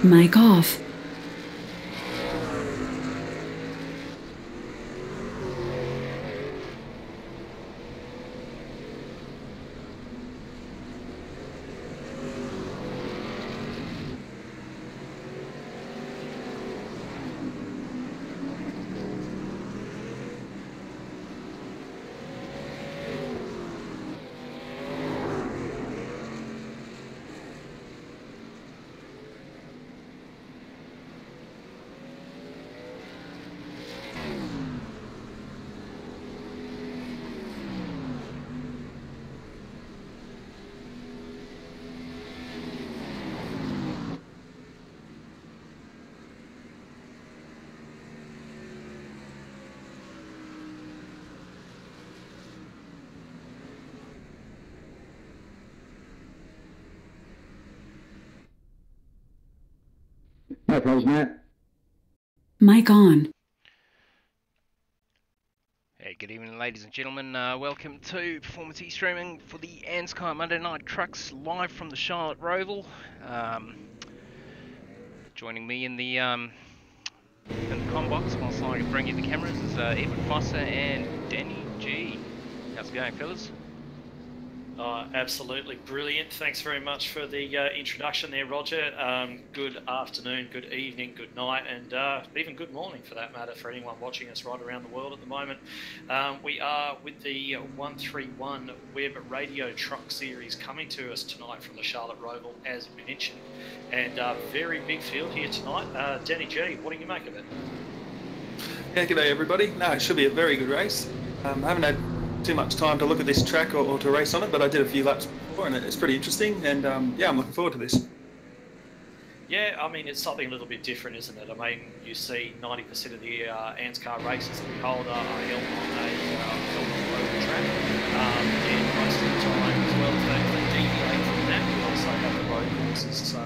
Mic off. No problems, Matt. Mic on. Hey, good evening, ladies and gentlemen. Welcome to Performance E-Streaming for the Anzcar Monday Night Trucks live from the Charlotte Roval. Joining me in the comm box whilst I bring you the cameras is Edward Foster and Danny G. How's it going, fellas? Absolutely brilliant. Thanks very much for the introduction there, Roger. Good afternoon, good evening, good night, and even good morning for that matter for anyone watching us right around the world at the moment. We are with the 131 Web Radio Truck Series coming to us tonight from the Charlotte Roval, as mentioned, and very big field here tonight. Danny G, what do you make of it? Yeah, g'day everybody. No, it should be a very good race. I haven't had too much time to look at this track or to race on it, but I did a few laps before and it's pretty interesting, and yeah, I'm looking forward to this. Yeah, I mean, it's something a little bit different, isn't it? I mean, you see 90% of the Anzcar races that we hold are held on a road track, and most of the time, as well as they deviate from that, we also have the road courses. So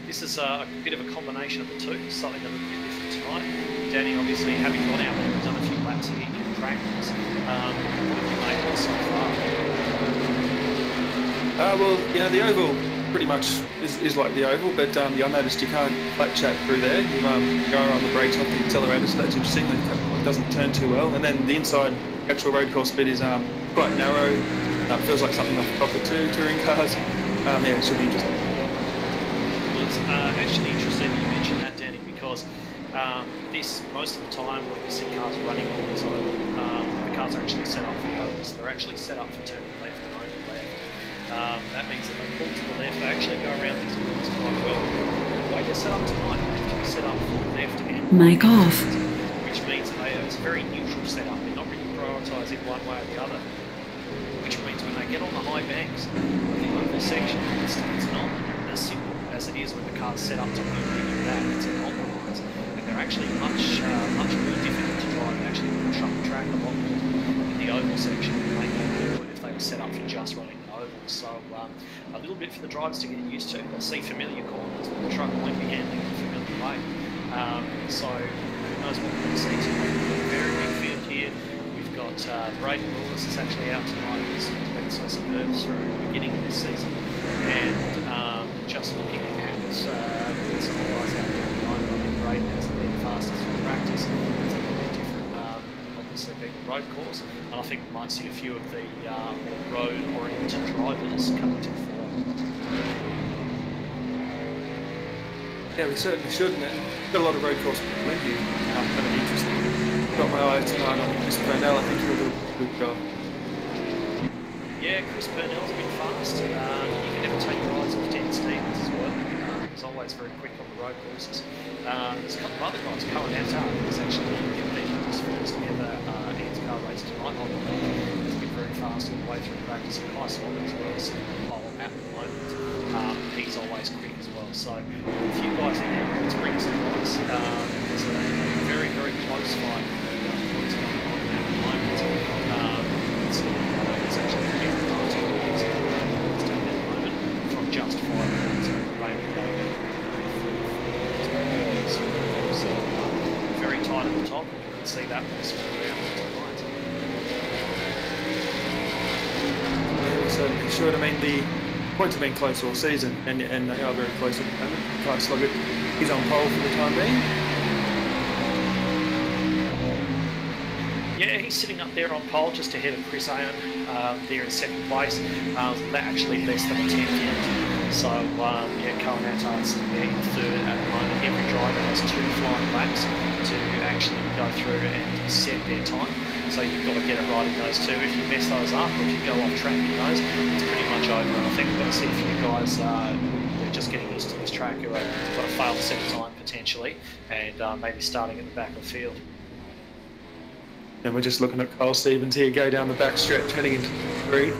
this is a bit of a combination of the two, something a little bit different tonight. Danny, obviously, having gone out and done a few laps here in practice, what have you made of it so far? Well, you know, the oval pretty much is like the oval, but yeah, I noticed you can't flat chat through there. You go on the brakes off the accelerator, so that's interesting. It doesn't turn too well. And then the inside actual road course bit is quite narrow. It feels like something off the top of two touring cars. Yeah, it should be interesting. Well, it's actually interesting that you mentioned that, Danny, because this, most of the time when you see cars running on this oval, the cars are actually set up for the ovals. They're actually set up for turning left and only left. That means that they pull to the left, they actually go around these corners quite well. The way they're set up tonight, they're actually set up for left and Mic off. which means that it's a very neutral setup. They're not really prioritising one way or the other, which means when they get on the high banks of the oval section, it's not as simple as it is when the car's set up to only that. It's an optimise, and they're actually much more difficult to drive and actually push up the track a lot more in the oval section than they would if they were set up for just running the oval. So a little bit for the drivers to get used to. They'll see familiar corners, but the truck won't be handling in a familiar way. So who knows what we're going to see tonight. We've got a very big field here. We've got Braden Lewis is actually out tonight. He's been so superb through the beginning of this season. And just looking at some of the guys out there at the moment, I think Braden hasn't been the fastest in practice. It's a little bit different, obviously being the road course. And I think we might see a few of the more road-oriented drivers coming to the fore. Yeah, we certainly should. And got a lot of road course plenty. Kind of interesting. Got my eye tonight on Chris Purnell. I think he'll do a good job. Yeah, Chris Purnell's a bit fast. You can never take your eyes off Dan Stevens as well. He's always very quick on the road courses. There's a couple of other guys. Cohen Antar is actually competing in his first ever Anzcar race tonight. He's been very fast all the way through practice. And Kai Simon as well, sitting on the pole at the moment. He's always quick as well. So a few guys in there to bring some points. It's a very, very close fight. What's going on at the moment. It's actually a big party at the moment from just 5 minutes of rain going. So very tight at the top. You can see that one swing around tonight. Yeah, we certainly should. I mean, the points have been close all season, and they are very close at the moment. Kai Sloggett is on pole for the time being. Yeah, he's sitting up there on pole just ahead of Chris Aon there in second place. Actually less than a tenth yet. So, yeah, Cohen Anzcar's there in third at the moment. Every driver has 2 flying laps to actually go through and set their time. So you've got to get it right in those two. If you mess those up, or if you go off track in those, it's pretty much over. And I think we've got to see a few guys who are just getting used to this track who are got to fail to set a time potentially, and maybe starting at the back of the field. And we're just looking at Cole Stevens here go down the back stretch heading into 3.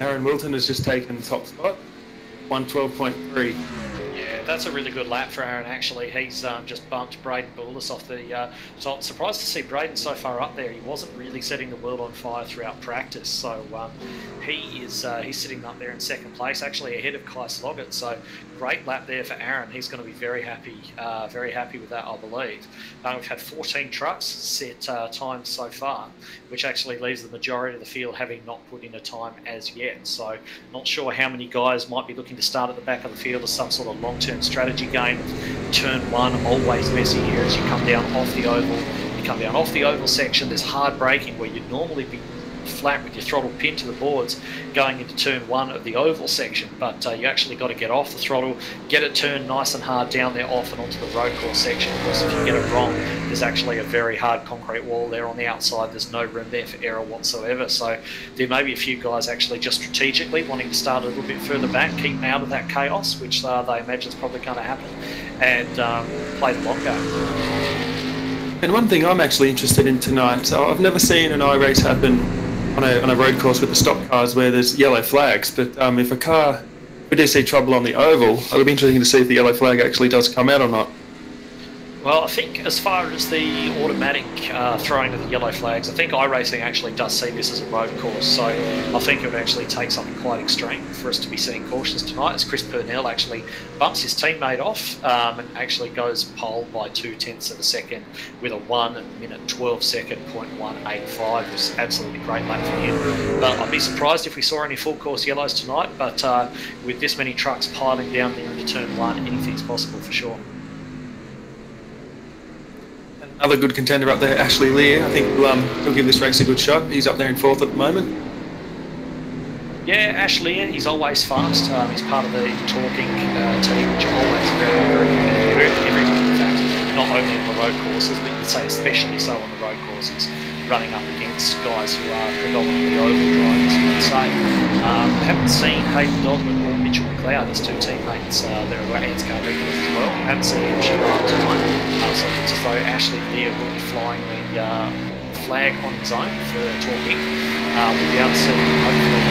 Aaron Wilton has just taken the top spot, 112.3. Yeah, that's a really good lap for Aaron, actually. He's just bumped Braden Bullis off the top. Surprised to see Braden so far up there. He wasn't really setting the world on fire throughout practice. So he's sitting up there in second place, actually ahead of Kai Sloggett. So great lap there for Aaron. He's going to be very happy with that, I believe. We've had 14 trucks set times so far, which actually leaves the majority of the field having not put in a time as yet. So not sure how many guys might be looking to start at the back of the field as some sort of long-term strategy game. Turn 1, always messy here as you come down off the oval. You come down off the oval section, there's hard braking where you'd normally be flat with your throttle pinned to the boards going into turn 1 of the oval section, but you actually got to get off the throttle, get it turned nice and hard down there off and onto the road course section, because if you get it wrong, there's actually a very hard concrete wall there on the outside. There's no room there for error whatsoever. So there may be a few guys actually just strategically wanting to start a little bit further back, keep out of that chaos, which they imagine is probably going to happen, and play the long game. And one thing I'm actually interested in tonight, so I've never seen an iRace happen on a road course with the stock cars where there's yellow flags, but if we do see trouble on the oval, it'll be interesting to see if the yellow flag actually does come out or not. Well, I think as far as the automatic throwing of the yellow flags, I think iRacing actually does see this as a road course, so I think it would actually take something quite extreme for us to be seeing cautions tonight, as Chris Purnell actually bumps his teammate off and actually goes pole by 0.2 of a second with a 1 minute 12 second .185. It was absolutely great lap for him. But I'd be surprised if we saw any full course yellows tonight, but with this many trucks piling down there into turn 1, anything's possible for sure. Another good contender up there, Ashley Lear. I think he'll give this race a good shot. He's up there in 4th at the moment. Yeah, Ashley, he's always fast. He's part of the talking team, which are always very, very competitive. In fact, not only on the road courses, but you'd say especially so on the road courses, running up against guys who are predominantly oval drivers, you would say. Haven't seen Hayden Dodman or Mitchell McLeod as 2 teammates. They're Anzcar regulars as well. Haven't seen him show up tonight. So it's as though Ashley Lear will be flying the flag on his own for talking. We'll be able to see, hopefully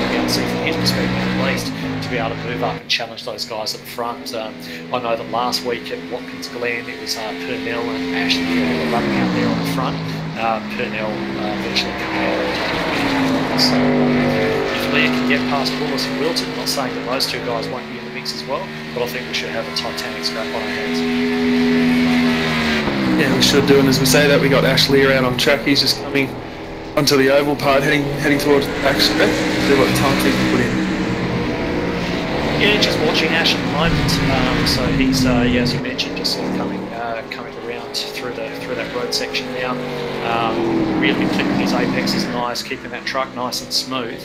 be able to see from his perspective at least, to be able to move up and challenge those guys at the front. I know that last week at Watkins Glen it was Purnell and Ashley who were running out there on the front. Purnell eventually coming out. So if Lear can get past Bullis and Wilton, I'm not saying that those 2 guys won't be in the mix as well, but I think we should have a titanic scrap on our hands. Yeah, we should do, and as we say that, we got Ashley out on track. He's just coming onto the oval part, heading towards the back stretch. See what time he can put in. Yeah, just watching Ash at the moment. So he's, yeah, as you mentioned, just sort of coming around through that road section now. Really clipping his apexes nice, keeping that truck nice and smooth.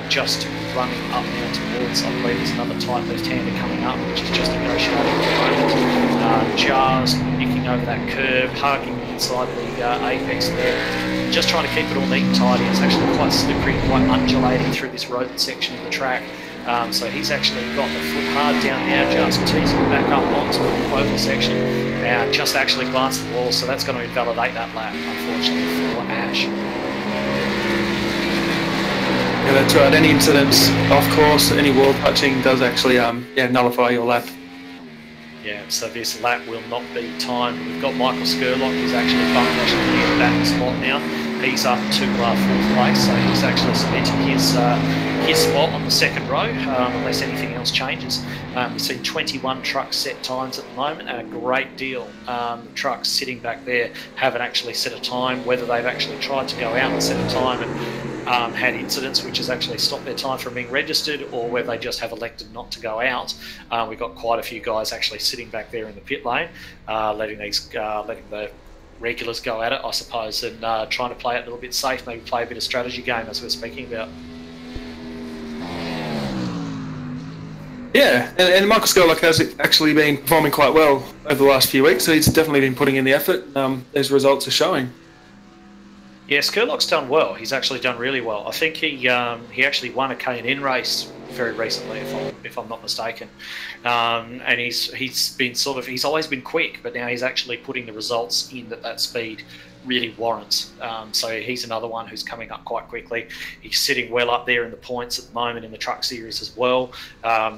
Just running up now towards, I believe there's another tight left-hander coming up, which is just negotiating at the moment. Just nicking over that curve, hugging inside the apex there. Just trying to keep it all neat and tidy. It's actually quite slippery, quite undulating through this road section of the track. So he's actually got the foot hard down now, just teasing back up onto the oval section. Now just actually glanced the wall, so that's going to invalidate that lap, unfortunately, for Ash. Yeah, that's right. Any incidents off course, any wall touching does actually nullify your lap. Yeah, so this lap will not be timed. We've got Michael Skurlock, who's actually bumped Ashley near the back spot now. He's up to 4th place, so he's actually cemented his spot on the second row, unless anything else changes. We see 21 trucks set times at the moment, and a great deal of trucks sitting back there haven't actually set a time, whether they've actually tried to go out and set a time and had incidents which has actually stopped their time from being registered, or whether they just have elected not to go out. We've got quite a few guys actually sitting back there in the pit lane, letting the regulars go at it, I suppose, and trying to play it a little bit safe, maybe play a bit of strategy game as we're speaking about. Yeah, and Michael Skurlock has actually been performing quite well over the last few weeks, so he's definitely been putting in the effort. Those results are showing. Yeah, Skurlock's done well. He's actually done really well. I think he actually won a K&N race very recently, if I'm not mistaken. And he's always been quick, but now he's actually putting the results in that speed really warrants. So he's another one who's coming up quite quickly. He's sitting well up there in the points at the moment in the truck series as well.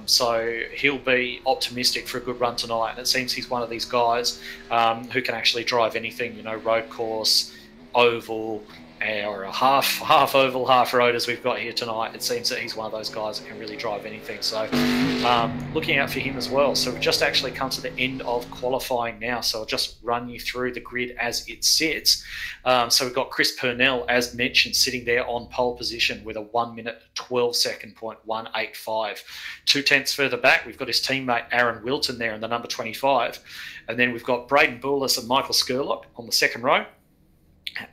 So he'll be optimistic for a good run tonight. And it seems he's one of these guys who can actually drive anything, you know, road course, oval, or a half oval, half road as we've got here tonight. It seems that he's one of those guys that can really drive anything. So looking out for him as well. So we've just actually come to the end of qualifying now. So I'll just run you through the grid as it sits. So we've got Chris Purnell, as mentioned, sitting there on pole position with a 1 minute 12 second .185. 2 tenths further back, we've got his teammate Aaron Wilton there in the number 25. And then we've got Braden Boulis and Michael Skurlock on the second row.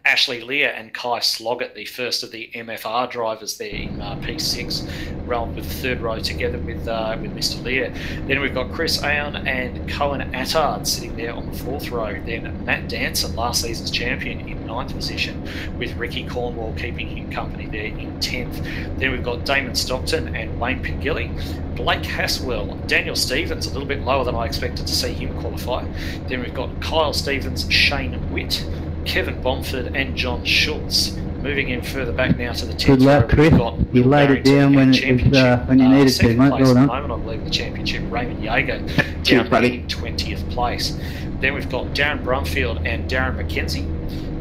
Ashley Lear and Kai Sloggett, the first of the MFR drivers there in P6, rolling with the third row together with Mr. Lear. Then we've got Chris Aon and Cohen Attard sitting there on the fourth row. Then Matt Danson, last season's champion, in 9th position, with Ricky Cornwall keeping him company there in 10th. Then we've got Damon Stockton and Wayne Pingilly. Blake Haswell, Daniel Stevens, a little bit lower than I expected to see him qualify. Then we've got Kyle Stevens, Shane Witt, Kevin Bomford and John Schultz. Moving in further back now to the 10th. Good luck, Chris. You laid it down when you needed to, mate. Well done. I believe the championship, Raymond Yeager, down in 20th place. Then we've got Darren Brumfield and Darren McKenzie.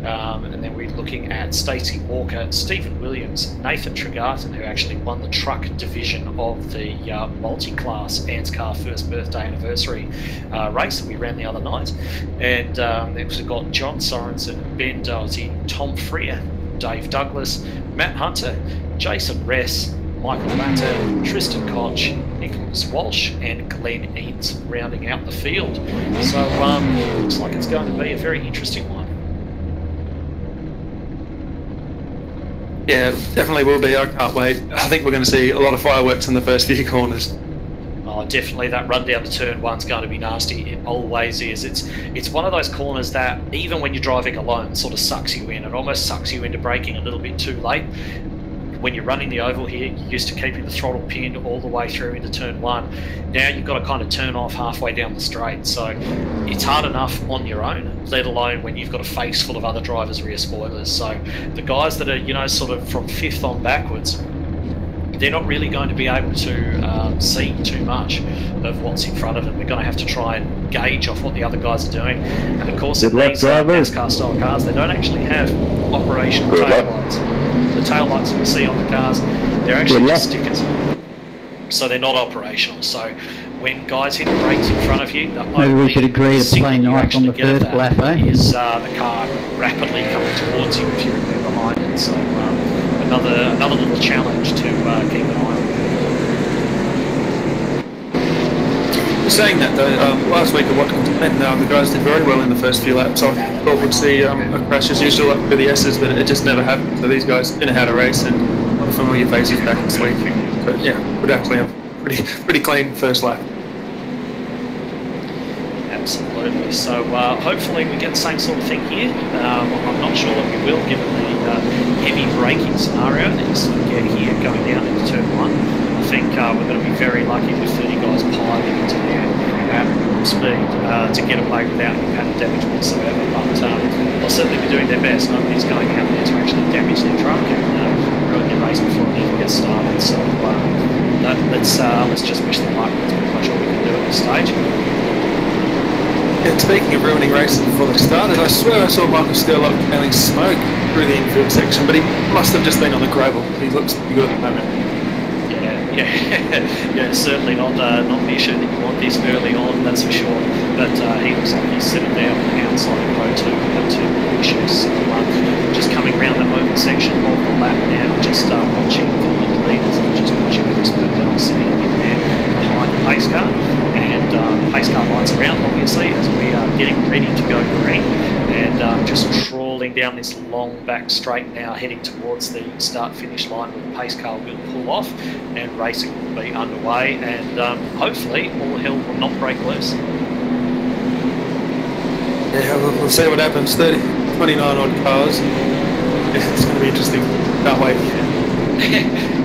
And then we're looking at Stacey Walker, Stephen Williams, Nathan Tregarten, who actually won the truck division of the multi-class Anzcar first birthday anniversary race that we ran the other night. And then we've got John Sorensen, Ben Doherty, Tom Freer, Dave Douglas, Matt Hunter, Jason Ress, Michael Latter, Tristan Koch, Nicholas Walsh and Glenn Eads rounding out the field. So looks like it's going to be a very interesting one. Yeah, definitely will be. I can't wait. I think we're going to see a lot of fireworks in the first few corners. Oh, definitely that run down to turn one's going to be nasty. It always is. It's one of those corners that even when you're driving alone sort of sucks you in. It almost sucks you into braking a little bit too late. When you're running the oval here, you're used to keeping the throttle pinned all the way through into turn one. Now you've got to kind of turn off halfway down the straight. So it's hard enough on your own, let alone when you've got a face full of other drivers' rear spoilers. So the guys that are, you know, sort of from 5th on backwards, they're not really going to be able to see too much of what's in front of them. They're going to have to try and gauge off what the other guys are doing. And of course, in these NASCAR style cars, they don't actually have operational taillights. The taillights that we see on the cars, they're actually just stickers. So they're not operational. So when guys hit the brakes in front of you, maybe we should agree to play nice on the first lap, eh? Is the car rapidly coming towards you if you're in there behind it. So another little challenge to keep an eye on. Saying that though, last week at Watkins Glen, the guys did very well in the first few laps. I thought we'd see a crash as usual up for the S's, but it just never happened. So these guys know how to race, and a lot of familiar faces back this week. But yeah, would actually have pretty clean first lap. Absolutely. So hopefully we get the same sort of thing here. I'm not sure that we will, given the heavy braking scenario that you sort of get here going down into turn one. I think we're going to be very lucky with 30 guys piling into there at speed to get away without any pattern damage whatsoever. But they'll certainly be doing their best. Nobody's going out there to actually damage their truck and ruin their race before it even gets started. So let's just wish them luck. That's pretty much all we can do at this stage. Yeah, speaking of ruining races before they started, I swear I saw Michael Skurlock smelling smoke through the infield section, but he must have just been on the gravel. He looks pretty good at the moment. Yeah, certainly not the issue that you want this early on, that's for sure. But he looks like he's sitting down on the outside of Pro 2 without too many issues. So, just coming around the open section of the lap now, just watching the leaders and just watching Chris Burdell sitting in there behind the pace car. And pace car lights around, obviously, as we are getting ready to go green. And just trawling down this long back straight now, heading towards the start-finish line where the pace car will pull off and racing will be underway. And hopefully all hell will not break loose. Yeah, we'll see what happens. 29 odd cars. Yeah, it's going to be interesting. Can't wait.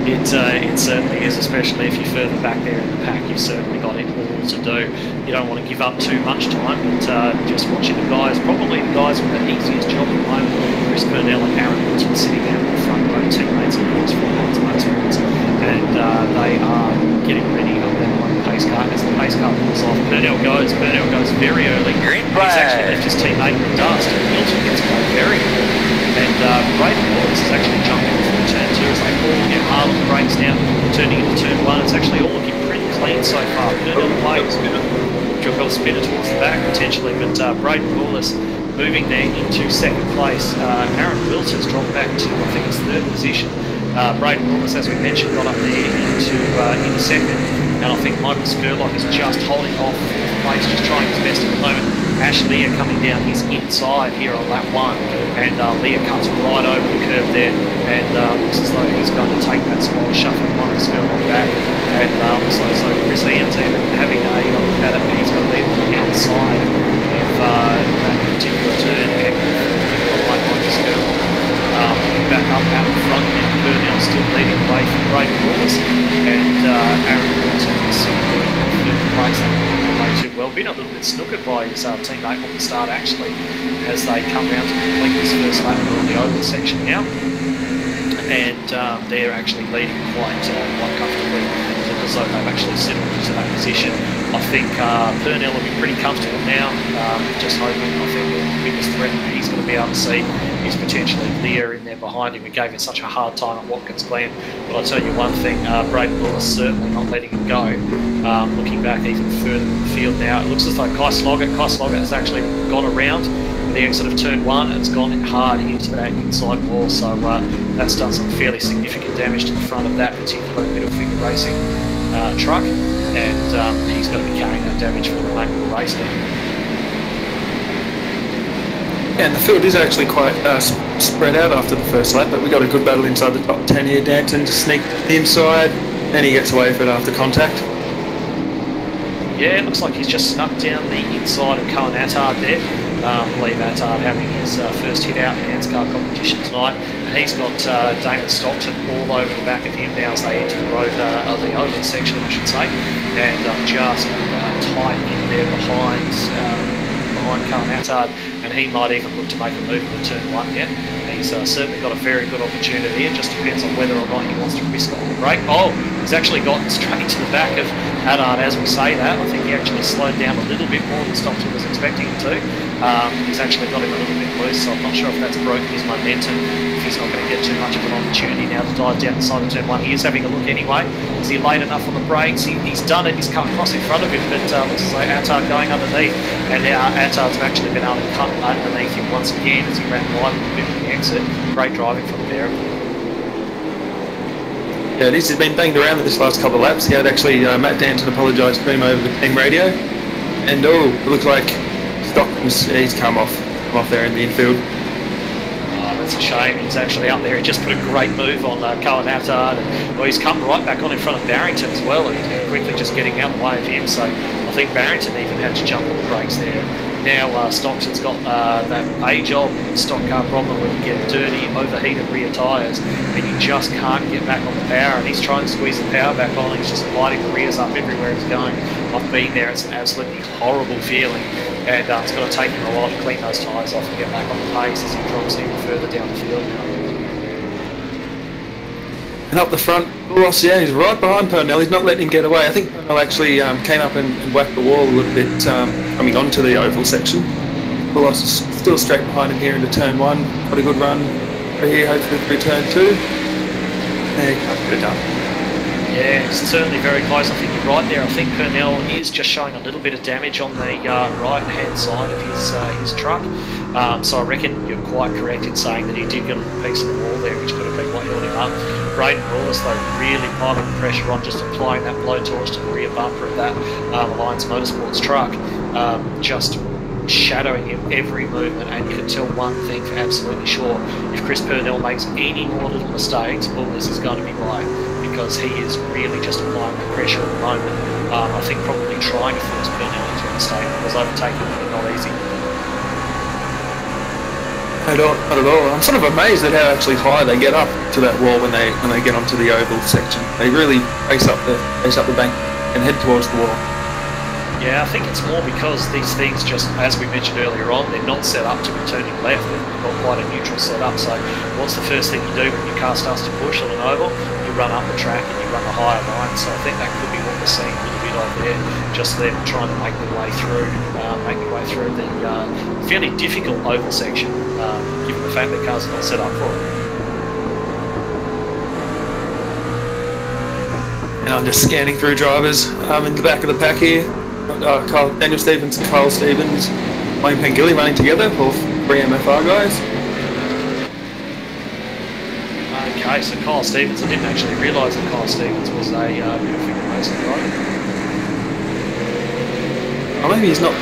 It certainly is, especially if you're further back there in the pack. You've certainly got it all to do. You don't want to give up too much time, but just watching the guys, probably the guys with the easiest job at the moment, Chris Burnell and Aaron Wilson sitting down in the front row, teammates of course from Motorsports, and they are getting ready up there on the pace car. As the pace car pulls off, Burnell goes very early. He's actually left his teammate in the dust, and Wilson gets away very early. And Braden Wallace is actually jumping from turn 2 as they all get hard on the brakes now, turning into turn 1. It's actually all looking pretty clean so far. Burnell will spinner towards the back potentially, but Braden Wallace moving there into second place. Aaron Wilson's dropped back to, I think it's third position. Braden Wallace, as we mentioned, got up there into second. And I think Michael Skurlock is just holding off place, just trying his best at the moment. Ash Lear coming down his inside here on lap 1, and Lear cuts right over the curve there, and looks as though he's going to take that spot, shuffling Michael Skurlock back. And so Chris Ian's even having a look at it, but he's going to leave on the outside of that particular turn, and like Michael Skurlock back up out in front, and Burnell still leading away from Braden Wallace, and Aaron Wilson is simply in third place. Too well, been a little bit snookered by his teammate on the start actually, as they come round to complete this first lap on the oval section now, and they're actually leading quite comfortably, because they've actually settled into that position. I think Purnell will be pretty comfortable now, just hoping. I think the biggest threat that he's going to be able to see is potentially Lear in there behind him. We gave him such a hard time at Watkins Glen, but I'll tell you one thing, Braden Wallace certainly not letting him go. Looking back even further in the field now, it looks as though Kai Sloggett has actually gone around the exit of turn 1, and it's gone hard into that inside wall, so that's done some fairly significant damage to the front of that particular middle figure racing truck, and he's going to be carrying that damage for the remainder of the race now. And the field is actually quite spread out after the first lap, but we got a good battle inside the top 10 here. Danton just sneaked inside, and he gets away with it after contact. Yeah, it looks like he's just snuck down the inside of Cohen Attard there. I believe Attard having his first hit out in the Anzcar competition tonight. And he's got Damon Stockton all over the back of him now as they enter the road, the oval section, I should say. And just tight in there behind Cohen Attard, and he might even look to make a move in turn 1 yet. He's certainly got a very good opportunity. It just depends on whether or not he wants to risk on the brake. Oh, he's actually gotten straight to the back of Attard as we say that. I think he actually slowed down a little bit more than Stockton was expecting him to. He's actually got him a little bit loose, so I'm not sure if that's broken his momentum, if he's not going to get too much of an opportunity now to dive down the side of turn 1. He is having a look anyway. Is he late enough on the brakes? He's done it. He's come across in front of him, but looks as though Attard going underneath, and now Attard's actually been able to cut underneath him once again as he ran wide a little bit from the exit. Great driving from there. Yeah, he's been banged around with this last couple of laps. He had actually Matt Danton apologise to him over the team radio, and it looks like Stockton's he's come off there in the infield. Oh, that's a shame. He's actually up there. He just put a great move on Cohen Attard, and well, he's come right back on in front of Barrington as well, and quickly just getting out of the way of him. So I think Barrington even had to jump on the brakes there. Now Stockton's got that age-old stock car problem where you get dirty, overheated rear tyres, and you just can't get back on the power, and he's trying to squeeze the power back on, and he's just lighting the rears up everywhere he's going. I've been there. It's an absolutely horrible feeling, and it's going to take him a while to clean those tyres off and get back on the pace as he drops even further down the field now. And up the front, Boulos, yeah, he's right behind Purnell. He's not letting him get away. I think Purnell actually came up and whacked the wall a little bit coming onto the oval section. Boulos is still straight behind him here into turn 1. Got a good run here, hopefully through turn 2. There, can't get it done. Yeah, it's certainly very close. I think you're right there. I think Purnell is just showing a little bit of damage on the right-hand side of his truck. So I reckon you're quite correct in saying that he did get a little piece of the wall there, which could have been what held him up. Braden Wallace, though, really piling the pressure on, just applying that blowtorch to the rear bumper of that Alliance Motorsports truck, just shadowing him every movement. And you can tell one thing for absolutely sure: if Chris Purnell makes any more little mistakes, all this is going to be by, because he is really just applying the pressure at the moment. I think probably trying to force Purnell into a mistake, because overtaking him is not easy. Not at all. I'm sort of amazed at how actually high they get up to that wall when they get onto the oval section. They really face up the bank and head towards the wall. Yeah, I think it's more because these things, just as we mentioned earlier on, they're not set up to be turning left. They've got quite a neutral setup. So what's the first thing you do when your car starts to push on an oval? You run up the track and you run the higher line. So I think that could be what we're seeing a little bit of there. Just them trying to make their way through the fairly difficult oval section, given the fact that cars are not set up for it. And I'm just scanning through drivers in the back of the pack here. Daniel Stevens and Kyle Stevens, Wayne Pengilly running together, all 3 MFR guys. Okay, so Kyle Stevens, I didn't actually realise that Kyle Stevens was a bit of figure racing driver. Oh, maybe he's not.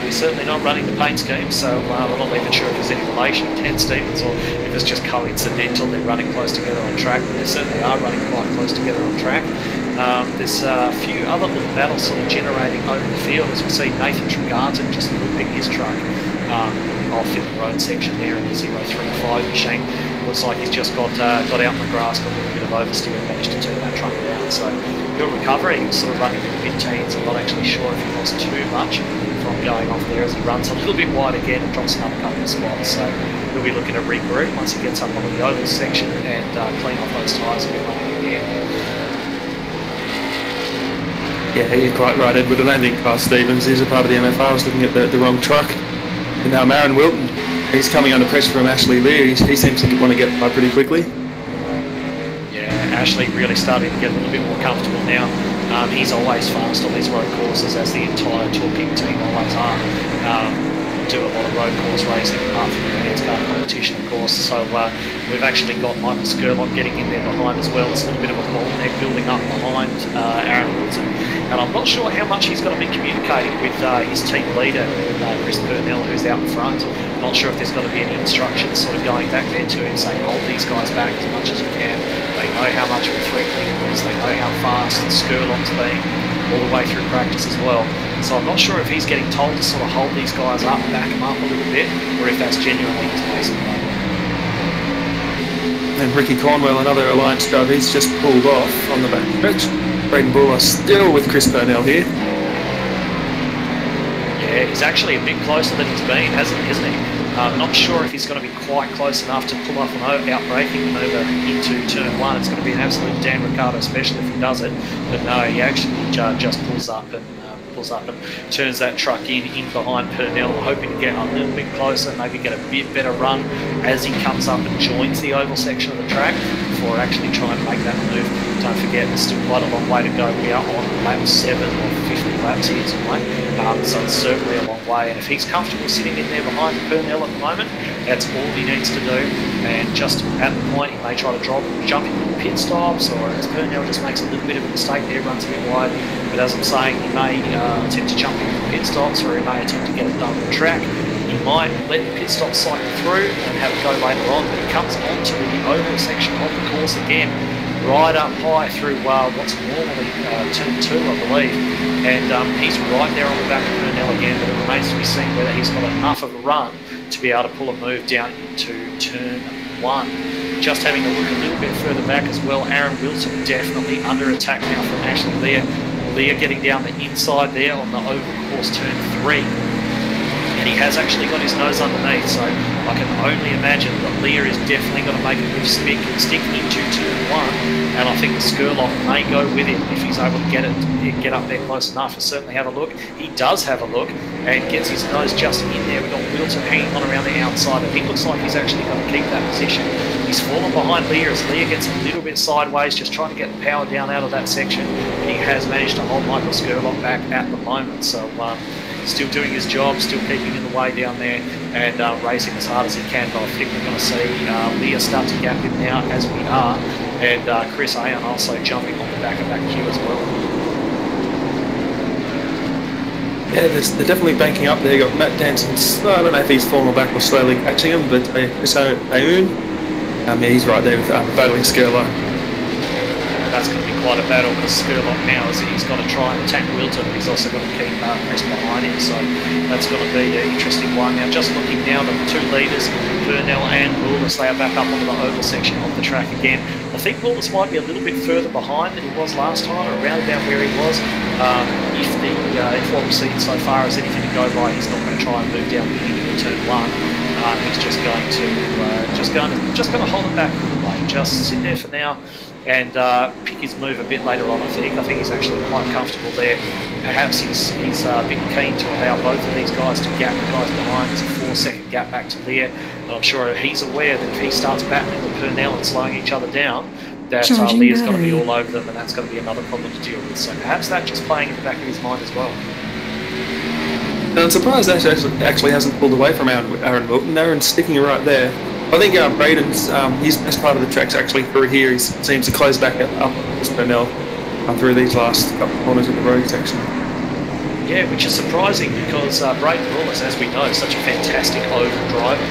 He's certainly not running the paint scheme, so I'm not even sure if there's any relation to Ted Stevens or if it's just coincidental they're running close together on track. But they certainly are running quite close together on track. There's a few other little battles sort of generating over the field, as we see Nathan Tregarton just looping his truck off in the road section there in the 035 machine. Looks like he's just got out in the grass, got a little bit of oversteer and managed to turn that truck around. So good recovery. He was sort of running in the mid-teens. I'm not actually sure if he lost too much from going off there, as he runs a little bit wide again and drops another couple of spots. So he'll be looking to regroup once he gets up on the oval section and clean off those tyres and be running again. Yeah, you're quite right, Edward. I don't think Kyle Stevens is a part of the MFR. I was looking at the wrong truck. And now Marin Wilton, he's coming under pressure from Ashley Lear. He seems to want to get by pretty quickly. Yeah, Ashley really starting to get a little bit more comfortable now. He's always fast on these road courses, as the entire Toolkit team always are. Do a lot of road course racing apart from the Anzcar competition, of course. So we've actually got Michael Skurlock getting in there behind as well. It's a little bit of a bottleneck building up behind Aaron Wilson. And I'm not sure how much he's going to be communicating with his team leader, Chris Purnell, who's out in front. I'm not sure if there's going to be any instructions sort of going back there to him, saying hold these guys back as much as you can. They know how much of a threat he is. They know how fast Skurlock's been all the way through practice as well. So I'm not sure if he's getting told to sort of hold these guys up, back them up a little bit, or if that's genuinely his pace at the moment. And Ricky Cornwell, another Alliance driver, he's just pulled off on the back stretch. Braden Boulos still with Chris Purnell here. Yeah, he's actually a bit closer than he's been, isn't he? Not sure if he's going to be quite close enough to pull off an out-braking manoeuvre into turn 1. It's going to be an absolute Dan Ricciardo special if he does it. But no, he actually just pulls up and turns that truck in behind Purnell, hoping to get a little bit closer, maybe get a bit better run as he comes up and joins the oval section of the track before actually trying to make that move. Don't forget, there's still quite a long way to go. We are on lap 7 or 50 laps here tonight, so it's certainly a long way. And if he's comfortable sitting in there behind Purnell at the moment, that's all he needs to do. And just at the point, he may try to jump into the pit stops, or as Purnell just makes a little bit of a mistake there, runs a bit wide. But as I'm saying, he may attempt to jump into the pit stops, or he may attempt to get it done on the track. He might let the pit stop cycle through and have it go later on, but he comes onto the oval section of the course again, right up high through what's normally turn 2, I believe. And he's right there on the back of Purnell again, but it remains to be seen whether he's got enough of a run to be able to pull a move down into turn 1. Just having a look a little bit further back as well, Aaron Wilson definitely under attack now from Ashley Lear. Lear getting down the inside there on the oval course turn 3. and he has actually got his nose underneath, so I can only imagine that Lear is definitely going to make a good stick into turn 1, and I think the Skurlock may go with him if he's able to get up there close enough to certainly have a look. He does have a look and gets his nose just in there. We've got Wilton hanging on around the outside, and he looks like he's actually going to keep that position. He's fallen behind Lear as Lear gets a little bit sideways, just trying to get the power down out of that section, and he has managed to hold Michael Skurlock back at the moment. So still doing his job, still keeping in the way down there, and racing as hard as he can. But I think we're going to see Lear start to gap him now as we are, and Chris Aon also jumping on the back of that queue as well. Yeah, they're definitely banking up there. You've got Matt Danson's, I don't know if he's falling back or slowly catching him, but Chris Aoun, yeah, he's right there with battling Skurlock. That's going to be quite a battle because Skurlock now he's got to try and attack Wilton, but he's also got to keep Chris behind him, so that's going to be an interesting one. Now, just looking now, the two leaders, Burnell and Willis, they are back up onto the oval section of the track again. I think Willis might be a little bit further behind than he was last time, around about where he was. If what we've seen so far is anything to go by, he's not going to try and move down the beginning of turn 1. He's just going to hold it back a little way, just sit there for now and pick his move a bit later on. I think he's actually quite comfortable there. Perhaps he's a bit keen to allow both of these guys to gap the guys behind. There's a 4-second gap back to Lear, and I'm sure he's aware that if he starts battling with Purnell and slowing each other down, that Lear's going to be all over them, and that's going to be another problem to deal with. So perhaps that's just playing in the back of his mind as well. And I'm surprised that actually hasn't pulled away from Aaron Wilton. Aaron's sticking right there. I think Braden's, his best part of the track's actually through here. He seems to close back up Purnell through these last couple of corners of the road section. Yeah, which is surprising because Braden Willis, as we know, is such a fantastic oval driver,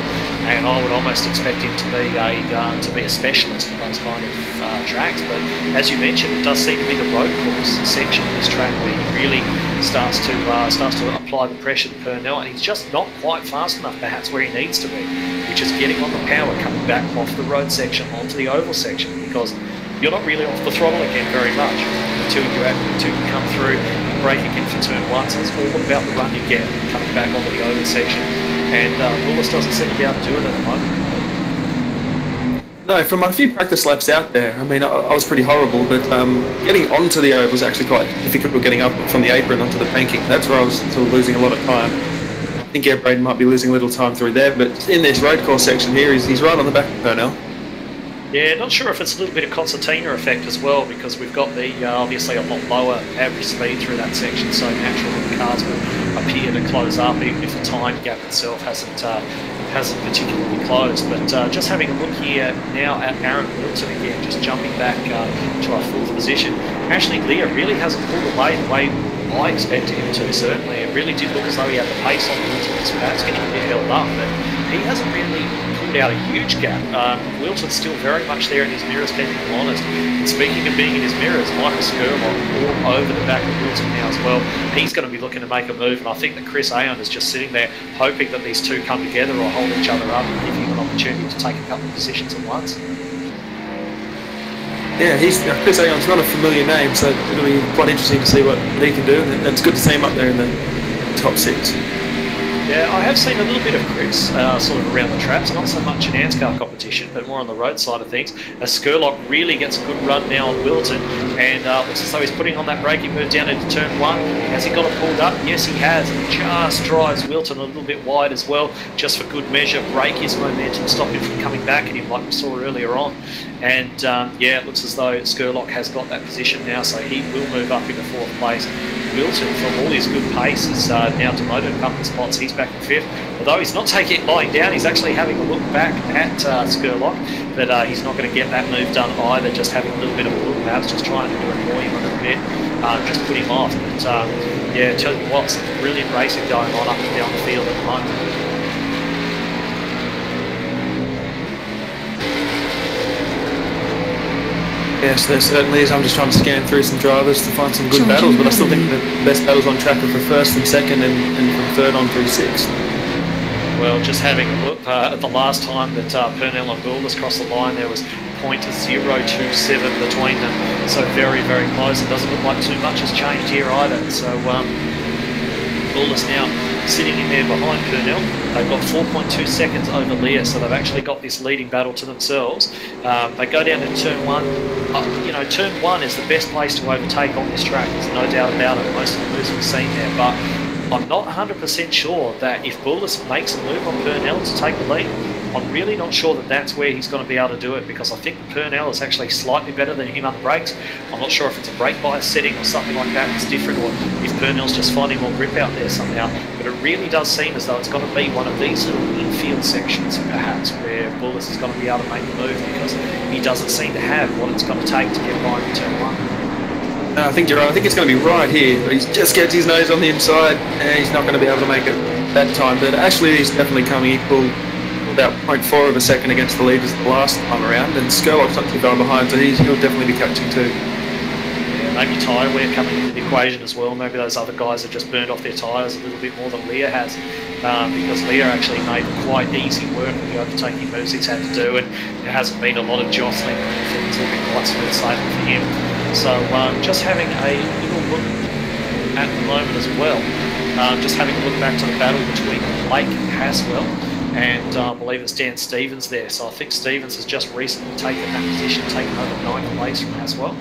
and I would almost expect him to be a specialist in those kind of tracks. But as you mentioned, it does seem to be the road course section of this track where he really starts to apply the pressure to Purnell, and he's just not quite fast enough, perhaps where he needs to be, which is getting on the power coming back off the road section onto the oval section, because you're not really off the throttle again very much until you come through and brake again for turn 1. So it's all about the run you get coming back onto the oval section, and Willis doesn't seem to be able to do it at the moment. No, from a few practice laps out there, I mean, I was pretty horrible, but getting onto the oval was actually quite difficult. Getting up from the apron onto the banking, that's where I was sort of losing a lot of time. I think Braden might be losing a little time through there, but in this road course section here, he's right on the back of Purnell. Yeah, not sure if it's a little bit of concertina effect as well, because we've got the obviously a lot lower average speed through that section, so naturally the cars will appear to close up, even if the time gap itself hasn't particularly closed. But just having a look here now at Aaron Wilton again, just jumping back to our 4th position. Ashley Lear really hasn't pulled away the way I expected him to, certainly. It really did look as though he had the pace on Wilton, perhaps getting a bit held up, but he hasn't really pulled out a huge gap. Wilton's still very much there in his mirrors, keeping him honest. And speaking of being in his mirrors, Michael Skurlock all over the back of Wilton now as well. He's going to be looking to make a move, and I think that Chris Aon is just sitting there hoping that these two come together or hold each other up and give him an opportunity to take a couple of positions at once. Yeah, Chris Aon's not a familiar name, so it'll be quite interesting to see what he can do, and it's good to see him up there in the top 6. Yeah, I have seen a little bit of Chris sort of around the traps, not so much in Anzcar competition, but more on the road side of things. As Skurlock really gets a good run now on Wilton, and looks as though he's putting on that braking move down into turn 1. Has he got it pulled up? Yes, he has, and just drives Wilton a little bit wide as well, just for good measure. Break his momentum, stop him from coming back at him like we saw earlier on. And yeah, it looks as though Skurlock has got that position now, so he will move up into 4th place. Wilton, from all his good pace, is now demoted a couple of spots. He's back in 5th. Although he's not taking it lying down, he's actually having a look back at Skurlock, but he's not going to get that move done either, just having a little bit of a look, perhaps just trying to annoy him a little bit, just put him off. But yeah, tell you what, some brilliant racing going on up and down the field at the moment. Yes, there certainly is. I'm just trying to scan through some drivers to find some good battles, but I still think the best battles on track are for 1st and 2nd and from 3rd on through 6th. Well, just having a look at the last time that Purnell and Goulders crossed the line, there was 0.027 between them, so very, very close. It doesn't look like too much has changed here either. So Goulders now sitting in there behind Purnell. They've got 4.2 seconds over Lear, so they've actually got this leading battle to themselves. They go down to turn one. You know, turn one is the best place to overtake on this track. There's no doubt about it. Most of the moves we've seen there, but I'm not 100% sure that if Bullis makes a move on Purnell to take the lead, I'm really not sure that that's where he's going to be able to do it, because I think Purnell is actually slightly better than him on the brakes. I'm not sure if it's a brake bias setting or something like that that's different, or if Purnell's just finding more grip out there somehow. But it really does seem as though it's going to be one of these little infield sections, perhaps, where Bullis is going to be able to make the move, because he doesn't seem to have what it's going to take to get by in turn one. No, I think you're right. I think it's going to be right here. He just gets his nose on the inside, and he's not going to be able to make it that time. But actually, he's definitely coming equal, about 0.4 of a second against the leaders the last time around. And Skurlock's not too far behind, so he'll definitely be catching too. Yeah, maybe tyre wear coming into the equation as well. Maybe those other guys have just burned off their tyres a little bit more than Lear has, because Lear actually made quite easy work of the overtaking moves he's had to do, and there hasn't been a lot of jostling. It's all been quite smooth sailing for him. So just having a little look at the moment as well, just having a look back to the battle between Blake and Haswell, and I believe it's Dan Stevens there. So I think Stevens has just recently taken that position, taken over 9th place from Haswell.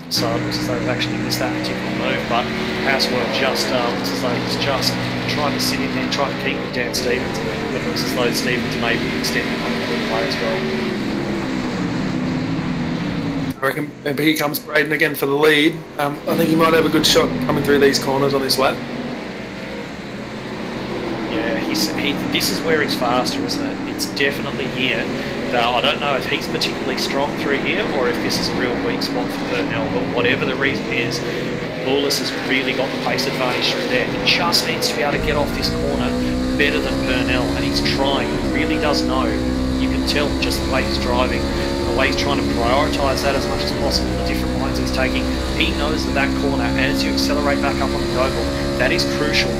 So it looks as though they've actually missed that particular move, but Haswell just looks as though he's just trying to sit in there and try to keep with Dan Stevens. But it looks as though Stevens may be extending on the play as well. I reckon here comes Braden again for the lead. I think he might have a good shot coming through these corners on this lap. Yeah, this is where he's faster, isn't it? It's definitely here. I don't know if he's particularly strong through here, or if this is a real weak spot for Purnell, but whatever the reason is, Bullis has really got the pace advantage through there. He just needs to be able to get off this corner better than Purnell, and he's trying. He really does know. You can tell just the way he's driving, the way he's trying to prioritise that as much as possible, the different lines he's taking. He knows that corner, as you accelerate back up on the oval, that is crucial.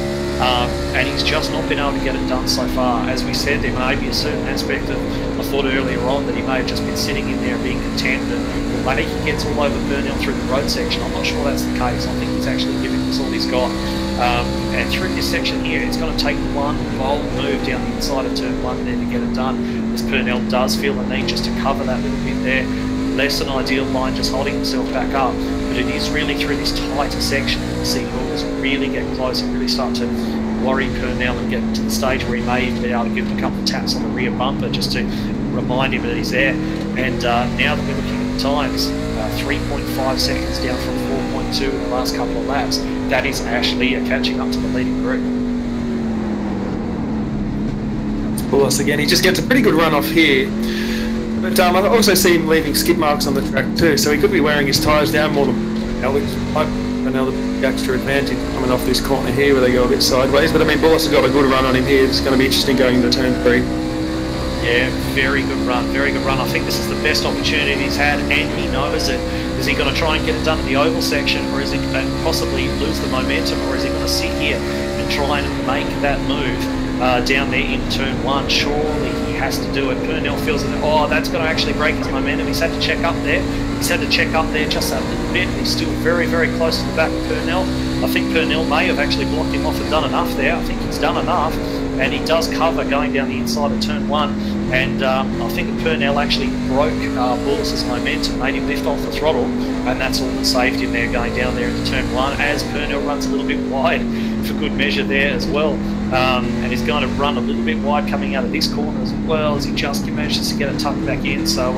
And he's just not been able to get it done so far. As we said, there may be a certain aspect of, I thought earlier on, that he may have just been sitting in there and being content, and the way he gets all over Purnell through the road section, I'm not sure that's the case. I think he's actually giving this all he's got. And through this section here, it's going to take one bold move down the inside of turn one there to get it done, as Purnell does feel the need just to cover that little bit there. Less than ideal line, just holding himself back up, but it is really through this tighter section that you see Bullis really get close and really start to worry Purnell and get to the stage where he may even be able to give him a couple of taps on the rear bumper just to remind him that he's there. And now that we're looking at the times, 3.5 seconds down from 4.2 in the last couple of laps, that is Ashley catching up to the leading group. Bullis again, he just gets a pretty good run off here. But I also see him leaving skid marks on the track too, so he could be wearing his tyres down more than Purnell, which might be another extra advantage coming off this corner here where they go a bit sideways. But I mean, Bullis has got a good run on him here. It's going to be interesting going into turn 3. Yeah, very good run, very good run. I think this is the best opportunity he's had, and he knows it. Is he going to try and get it done in the oval section, or is he going to possibly lose the momentum, or is he going to sit here and try and make that move down there in turn 1? Surely he has to do it. Purnell feels that, oh, that's going to actually break his momentum. He's had to check up there. He's had to check up there just a little bit. He's still very, very close to the back of Purnell. I think Purnell may have actually blocked him off and done enough there. I think he's done enough, and he does cover going down the inside of turn 1. And I think Purnell actually broke Bullis' momentum, made him lift off the throttle, and that's all that saved him there going down there into turn 1, as Purnell runs a little bit wide for good measure there as well. And he's going to run a little bit wide coming out of this corner as well, as he just manages to get it tucked back in. So,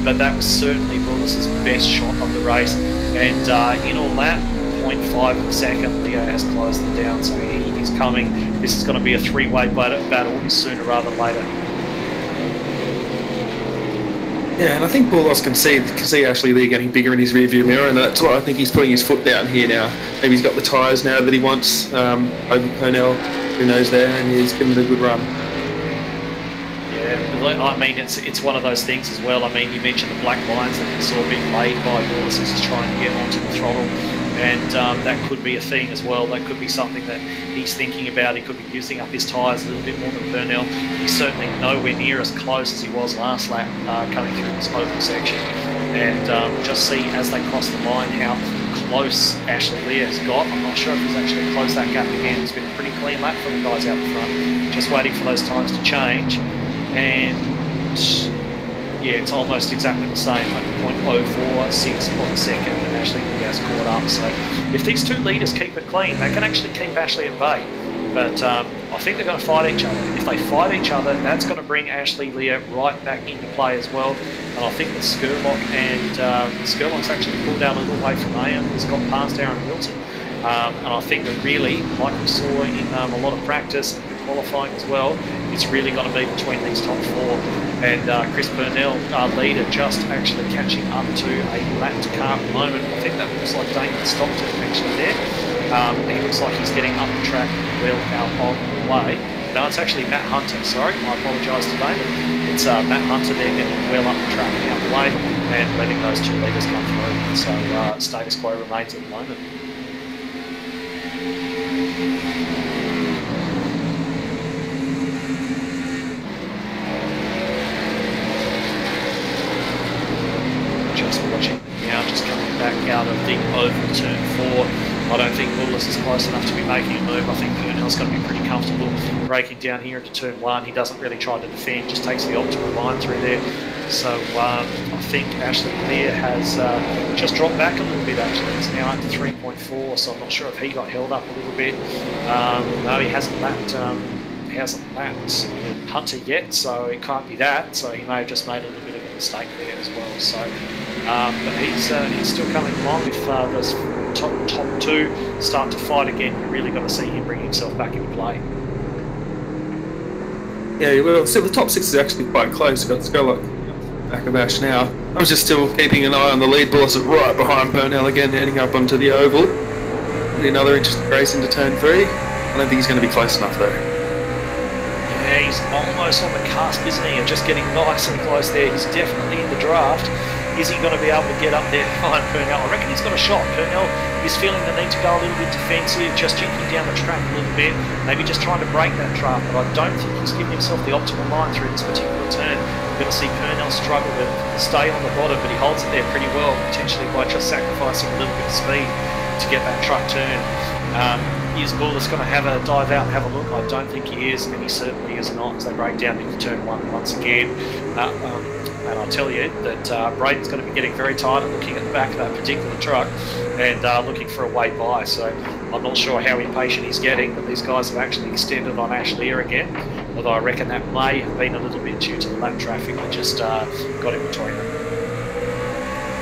but that was certainly Bullis' best shot of the race. And in all that, 0.5 of a second, Leo has closed them down, so he is coming. This is going to be a three-way battle sooner rather than later. Yeah, and I think Bullis can see Ashley Lee getting bigger in his rearview mirror, and that's why I think he's putting his foot down here now. Maybe he's got the tyres now that he wants over Purnell, who knows there, and he's given it a good run. Yeah, I mean, it's one of those things as well. I mean, you mentioned the black lines that we saw being laid by Bullis as he's trying to get onto the throttle, and that could be a thing as well. That could be something that he's thinking about. He could be using up his tyres a little bit more than Purnell. He's certainly nowhere near as close as he was last lap coming through this oval section. And just see as they cross the line how close Ashley Lear has got. I'm not sure if he's actually closed that gap again. It's been a pretty clean lap for the guys out the front. Just waiting for those times to change. And yeah, it's almost exactly the same, like 0.046 on the second, and Ashley Lear's caught up. So if these two leaders keep it clean, they can actually keep Ashley at bay. But I think they're going to fight each other. If they fight each other, that's going to bring Ashley Lear right back into play as well. And I think that Skurlock and Skurlock's actually pulled down a little way from Ayan. He's got past Aaron Wilson. And I think that really, like we saw in a lot of practice and qualifying as well, it's really going to be between these top four. And Chris Burnell, our leader, just actually catching up to a lapped car at the moment. I think that looks like Damon Stockton actually there. He looks like he's getting up the track well out of the way. No, it's actually Matt Hunter, sorry, I apologise to Damon. It's Matt Hunter there getting well up the track and out the way and letting those two leaders come through. So status quo remains at the moment. Just watching now, just coming back out of the oval turn 4. I don't think Willis is close enough to be making a move. I think Purnell's going to be pretty comfortable breaking down here into turn 1. He doesn't really try to defend, just takes the optimal line through there. So I think Ashley Lear has just dropped back a little bit actually. It's now up to 3.4, so I'm not sure if he got held up a little bit. No, he hasn't lapped Hunter yet, so it can't be that. So he may have just made a little bit of a mistake there as well. So, but he's still coming along. If those top two start to fight again, you're really going to see him bring himself back into play. Yeah, well, so the top 6 is actually quite close. Got Skurlock back of Ash now. I'm just still keeping an eye on the lead boss right behind Burnell again, heading up onto the oval. Another interesting race into turn 3. I don't think he's going to be close enough though. Yeah, he's almost on the cusp, isn't he? And just getting nice and close there. He's definitely in the draft. Is he going to be able to get up there behind Purnell? I reckon he's got a shot. Purnell is feeling the need to go a little bit defensive, just jinking down the track a little bit, maybe just trying to break that draft, but I don't think he's given himself the optimal line through this particular turn. We're going to see Purnell struggle to stay on the bottom, but he holds it there pretty well, potentially by just sacrificing a little bit of speed to get that truck turn. Is Bullis going to have a dive out and have a look? I don't think he is, and he certainly is not as they break down into turn 1 once again. And I'll tell you that Braden's going to be getting very tired and looking at the back of that particular truck and looking for a way by. So I'm not sure how impatient he's getting, but these guys have actually extended on Ash Lear again. Although I reckon that may have been a little bit due to the lap traffic that just got in between them.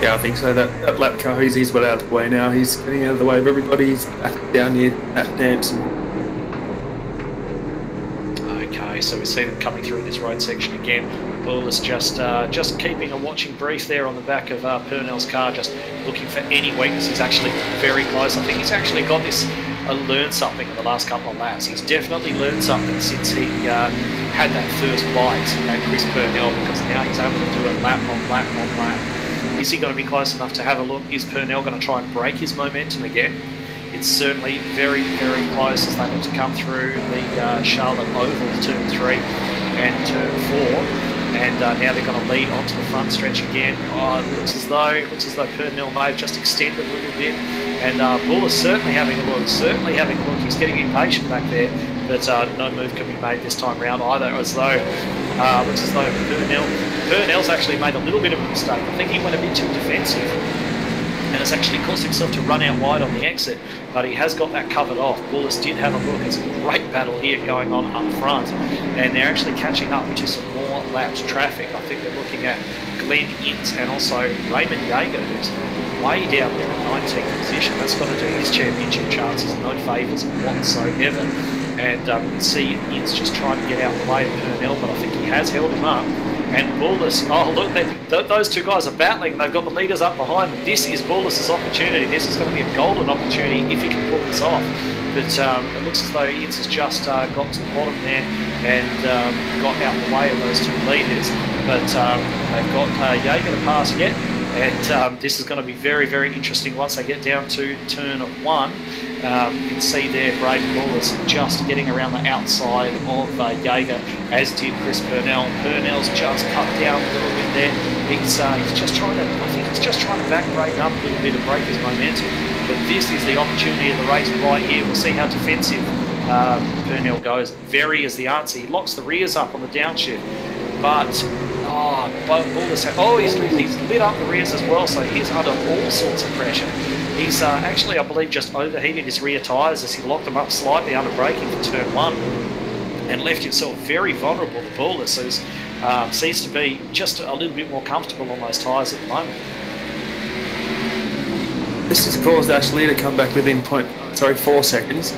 Yeah, I think so. That lap car, he's well out of the way now. He's getting out of the way of everybody. He's back down here at Damps. Okay, so we see them coming through this road section again. Bullis just keeping a watching brief there on the back of Purnell's car, just looking for any weakness. He's actually very close. I think he's actually got this, learned something in the last couple of laps. He's definitely learned something since he had that first bite at Chris Purnell, because now he's able to do it lap on lap on lap. Is he going to be close enough to have a look? Is Purnell going to try and break his momentum again? It's certainly very, very close as they look to come through the Charlotte Roval turn 3 and turn 4. And now they're going to lead onto the front stretch again. Oh, it looks as though Purnell may have just extended a little bit. And Bull is certainly having a look. He's getting impatient back there, but no move can be made this time round either. As though looks as though Purnell's actually made a little bit of a mistake. I think he went a bit too defensive, and has actually caused himself to run out wide on the exit, but he has got that covered off. Bullis did have a look. It's a great battle here going on up front, and they're actually catching up to some more lapped traffic. I think they're looking at Glenn Ince and also Raymond Yeager, who's way down there in 19th position. That's got to do his championship chances no favours whatsoever. And you can see Ince just trying to get out of the way of Purnell, but I think he has held him up. And Bullis, oh look, those two guys are battling. They've got the leaders up behind them. This is Bullis' opportunity. This is going to be a golden opportunity if he can pull this off. But it looks as though Ince has just got to the bottom there and got out the way of those two leaders. But they've got Yeager to pass yet. And this is going to be very, very interesting once they get down to turn 1. You can see there Braden Bullis just getting around the outside of Yeager, as did Chris Purnell. Purnell's just cut down a little bit there. He's just trying to, I think he's just trying to back Braden up a little bit and break his momentum. but this is the opportunity of the race right here. We'll see how defensive Purnell goes. Very is the answer. He locks the rears up on the downshift, but he's lit up the rears as well, so he's under all sorts of pressure. He's actually, I believe, just overheated his rear tyres as he locked them up slightly under braking for turn 1 and left himself very vulnerable to Bullis, who seems to be just a little bit more comfortable on those tyres at the moment. This has caused Ashley to come back within 4 seconds.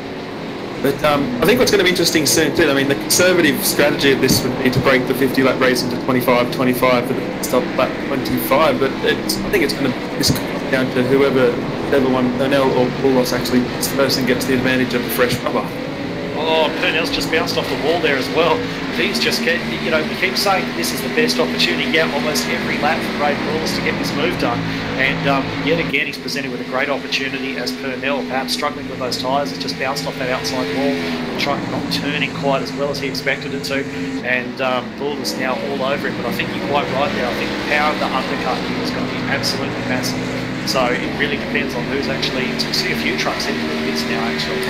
But I think what's going to be interesting soon too, I mean, the conservative strategy of this would be to break the 50-lap race into 25-25 for the stop lap 25, but I think it's going to come down to whichever one, Purnell or Bullis, actually first and gets the advantage of the fresh rubber. Oh, Purnell's just bounced off the wall there as well. He's just we keep saying this is the best opportunity, almost every lap for Braden Bullis to get this move done. And yet again, he's presented with a great opportunity as Purnell, perhaps struggling with those tyres, has just bounced off that outside wall, not turning quite as well as he expected it to. And Bullis now all over him, but I think you're quite right there. I think the power of the undercut here is going to be absolutely massive. So it really depends on who's actually. You see a few trucks heading to the pits now, actually.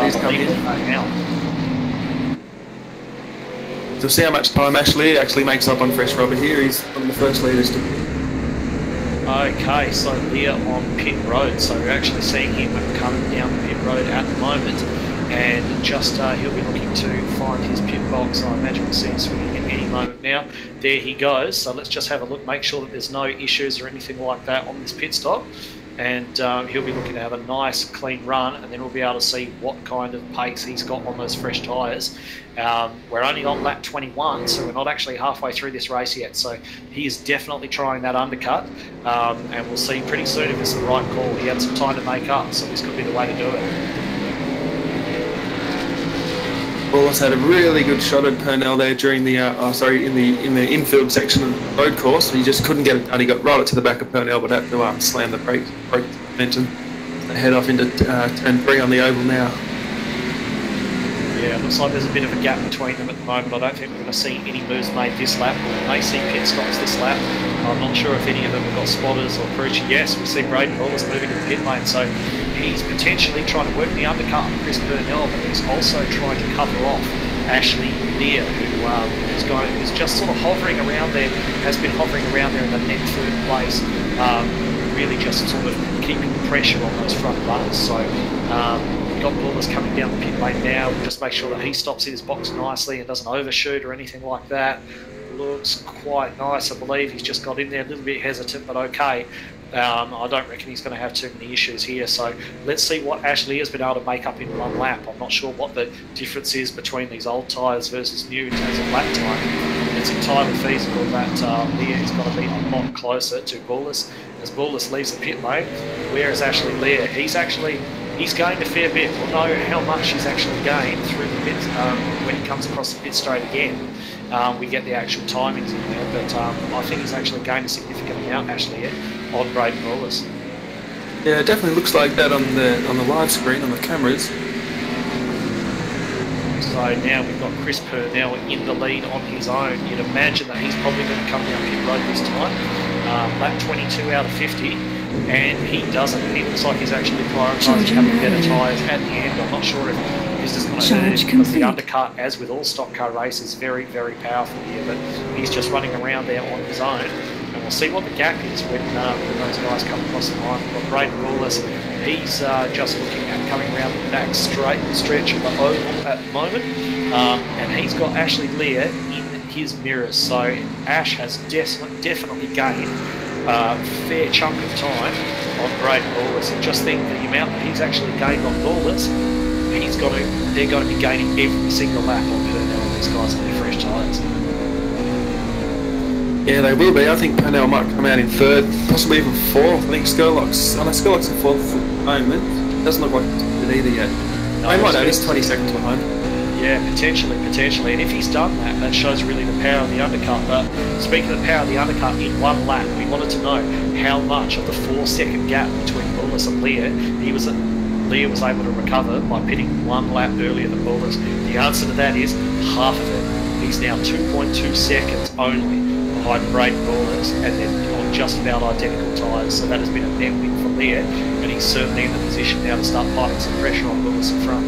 He's coming in now. So we'll see how much time Ashley actually makes up on fresh rubber here. He's one of the first leaders to. Okay, so Lear on pit road. So we're actually seeing him coming down the pit road at the moment, and just he'll be looking to find his pit box. I imagine we'll see him swinging at any moment now. There he goes. So let's just have a look, make sure that there's no issues or anything like that on this pit stop. And he'll be looking to have a nice clean run, and then we'll be able to see what kind of pace he's got on those fresh tyres. We're only on lap 21, so we're not actually halfway through this race yet, so he is definitely trying that undercut, and we'll see pretty soon if it's the right call. He had some time to make up, so this could be the way to do it. Bullis had a really good shot at Purnell there during the in the infield section of the road course. He just couldn't get it done. He got right up to the back of Purnell, but had to slam the brake momentum. They head off into turn 3 on the oval now. Yeah, it looks like there's a bit of a gap between them at the moment. I don't think we're going to see any moves made this lap. We may see pit stops this lap. I'm not sure if any of them have got spotters or crew chief. Yes, we see Braden Bullis moving to the pit lane, so he's potentially trying to work the undercut on Chris Purnell, but he's also trying to cover off Ashley Lear, who's just sort of hovering around there, has been hovering around there in the net third place, really just sort of keeping the pressure on those front runners. So we've got Bullis coming down the pit lane now. We'll just make sure that he stops in his box nicely and doesn't overshoot or anything like that. Looks quite nice, I believe. He's just got in there a little bit hesitant, but okay. I don't reckon he's going to have too many issues here, so let's see what Ashley has been able to make up in one lap. I'm not sure what the difference is between these old tyres versus new in terms of lap time. It's entirely feasible that Lear is going to be a lot closer to Bullis as Bullis leaves the pit lane. Where is Ashley Lear? He's gained a fair bit. We'll know how much he's actually gained through the pit when he comes across the pit straight again. We get the actual timings in there, but I think he's actually gained a significant amount, Ashley, on Braden Bullis. Yeah, it definitely looks like that on the live screen, on the cameras. So now we've got Chris Purnell in the lead on his own. You'd imagine that he's probably going to come down pit road this time. Lap 22 out of 50, and he doesn't. He looks like he's actually prioritising having better tyres at the end. I'm not sure if this is going to hurt him, because the undercut, as with all stock car races, is very, very powerful here, but he's just running around there on his own. And we'll see what the gap is when those guys come across the line. We've got Braden Bullis. He's just looking at coming around the back stretch of the oval at the moment. And he's got Ashley Lear in his mirrors. So Ash has definitely gained a fair chunk of time on Braden Bullis. And just think the amount that he's actually gained on Bullis, they're going to be gaining every single lap on Purnell and these guys on their fresh tyres. Yeah, they will be. I think Purnell might come out in third, possibly even fourth. I think Skurlock's in fourth at the moment. Doesn't look like it's good either yet. No, he might have. He's 20 seconds behind. Yeah, potentially. And if he's done that, that shows really the power of the undercut. But speaking of the power of the undercut, in one lap, we wanted to know how much of the 4-second gap between Bullis and Lear Lear was able to recover by pitting 1 lap earlier than Bullis. The answer to that is half of it. He's now 2.2 seconds only behind Braden Bullis, and then on just about identical tyres. So that has been a net win for Lear. And but he's certainly in the position now to start fighting some pressure on Lewis in front.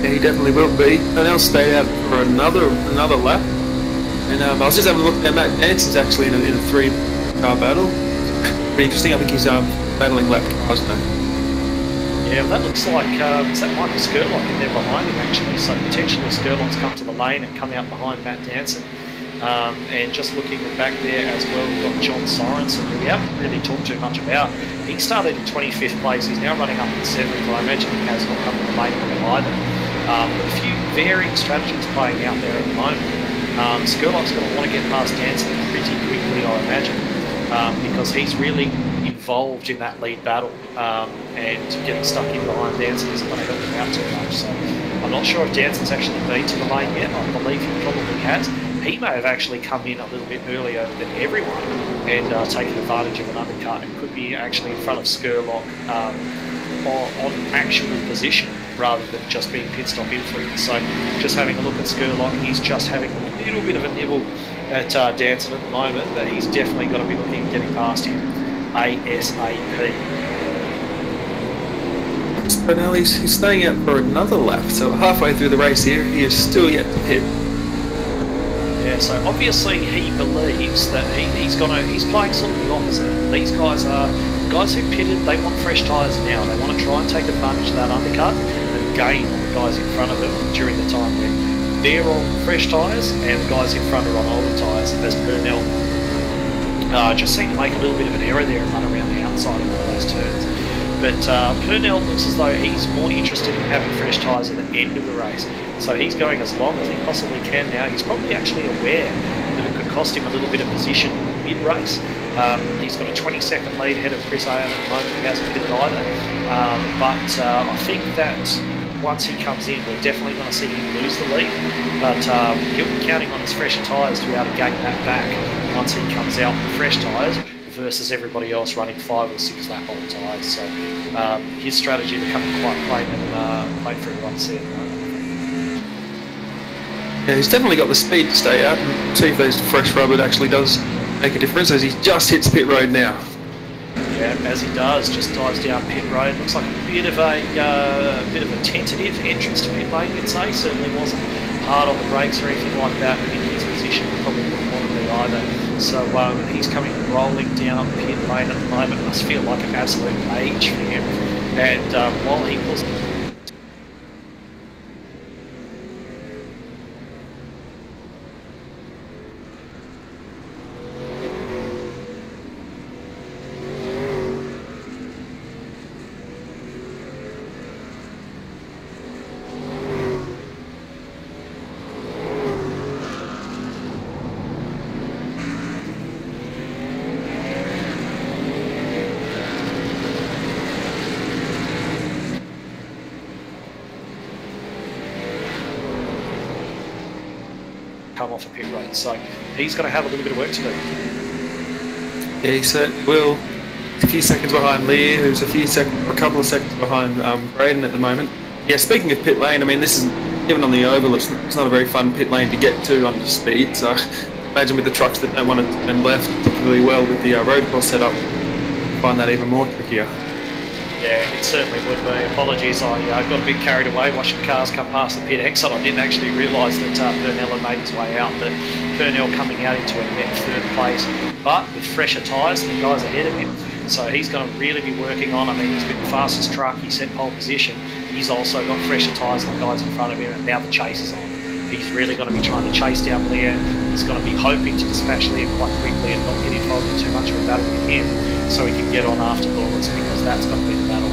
Yeah, he definitely will be. Purnell stayed out for another lap. And I was just having a look at Matt Danson's actually in a 3-car battle. Pretty interesting. I think he's battling lap cars now. Yeah, well, that looks like it's that Michael Skurlock in there behind him actually. So potentially Skurlock's come to the lane and come out behind Matt Danson. And just looking back there as well, we've got John Sorensen, who we haven't really talked too much about. He started in 25th place. He's now running up in 7th. I imagine he has not come to the lane either. But a few varying strategies playing out there at the moment. Skurlock's going to want to get past Danson pretty quickly, I imagine, because he's really involved in that lead battle, and getting stuck in behind Danson isn't going to help him out too much. So I'm not sure if Danson's actually been to the lane yet. I believe he probably has. He may have actually come in a little bit earlier than everyone and taken advantage of an undercut and could be actually in front of Skurlock on actual position rather than just being pit stop influence. So just having a look at Skurlock, he's just having a little bit of a nibble at Danson at the moment, but he's definitely got to be looking at getting past him ASAP. Purnell, he's staying out for another lap, so halfway through the race here, he is still yet to pit. Yeah, so obviously he believes that he's playing sort of the opposite. These guys who pitted, they want fresh tyres now. They want to try and take advantage of that undercut and gain on the guys in front of them during the time when they're on fresh tyres and the guys in front are on older tyres, as Purnell just seemed to make a little bit of an error there and run around the outside of all those turns. But Purnell looks as though he's more interested in having fresh tyres at the end of the race. So he's going as long as he possibly can now. He's probably actually aware that it could cost him a little bit of position mid-race. He's got a 20-second lead ahead of Chris Ayer at the moment. He hasn't pitted either. I think that once he comes in, we're definitely going to see him lose the lead. But he'll be counting on his fresher tyres to be able to gain that back once he comes out with fresh tyres versus everybody else running 5 or 6 lap old tyres. So his strategy becoming quite plain and plain for everyone to see at the moment. Yeah, he's definitely got the speed to stay out and see if those fresh rubber actually does make a difference, as he just hits pit road now. Yeah, as he does, just dives down pit road. Looks like a bit of a tentative entrance to pit lane, you'd say. Certainly wasn't hard on the brakes or anything like that, but in his position he probably wouldn't want to be either. So he's coming rolling down pit lane at the moment. It must feel like an absolute age for him. And while he was come off a pit road, so he's going to have a little bit of work to do. Yeah, he certainly will. He's a few seconds behind Lear, who's a couple of seconds behind Braden at the moment. Yeah, speaking of pit lane, I mean, this is, even on the oval, it's not a very fun pit lane to get to under speed, so imagine with the trucks that don't want to turn left particularly well with the road course set up, find that even more trickier. Yeah, it certainly would be. Apologies, I got a bit carried away watching cars come past the pit exit. I didn't actually realise that Purnell had made his way out, but Purnell coming out into a net 3rd place, but with fresher tyres than the guys ahead of him. So he's going to really be working on, I mean, he's been the fastest truck, he set pole position. He's also got fresher tyres than the guys in front of him, and now the chase is on. He's really going to be trying to chase down Lear. He's going to be hoping to dispatch Lear quite quickly and not get involved in too much of a battle with him, so he can get on after Bullets, because that's going to be the battle.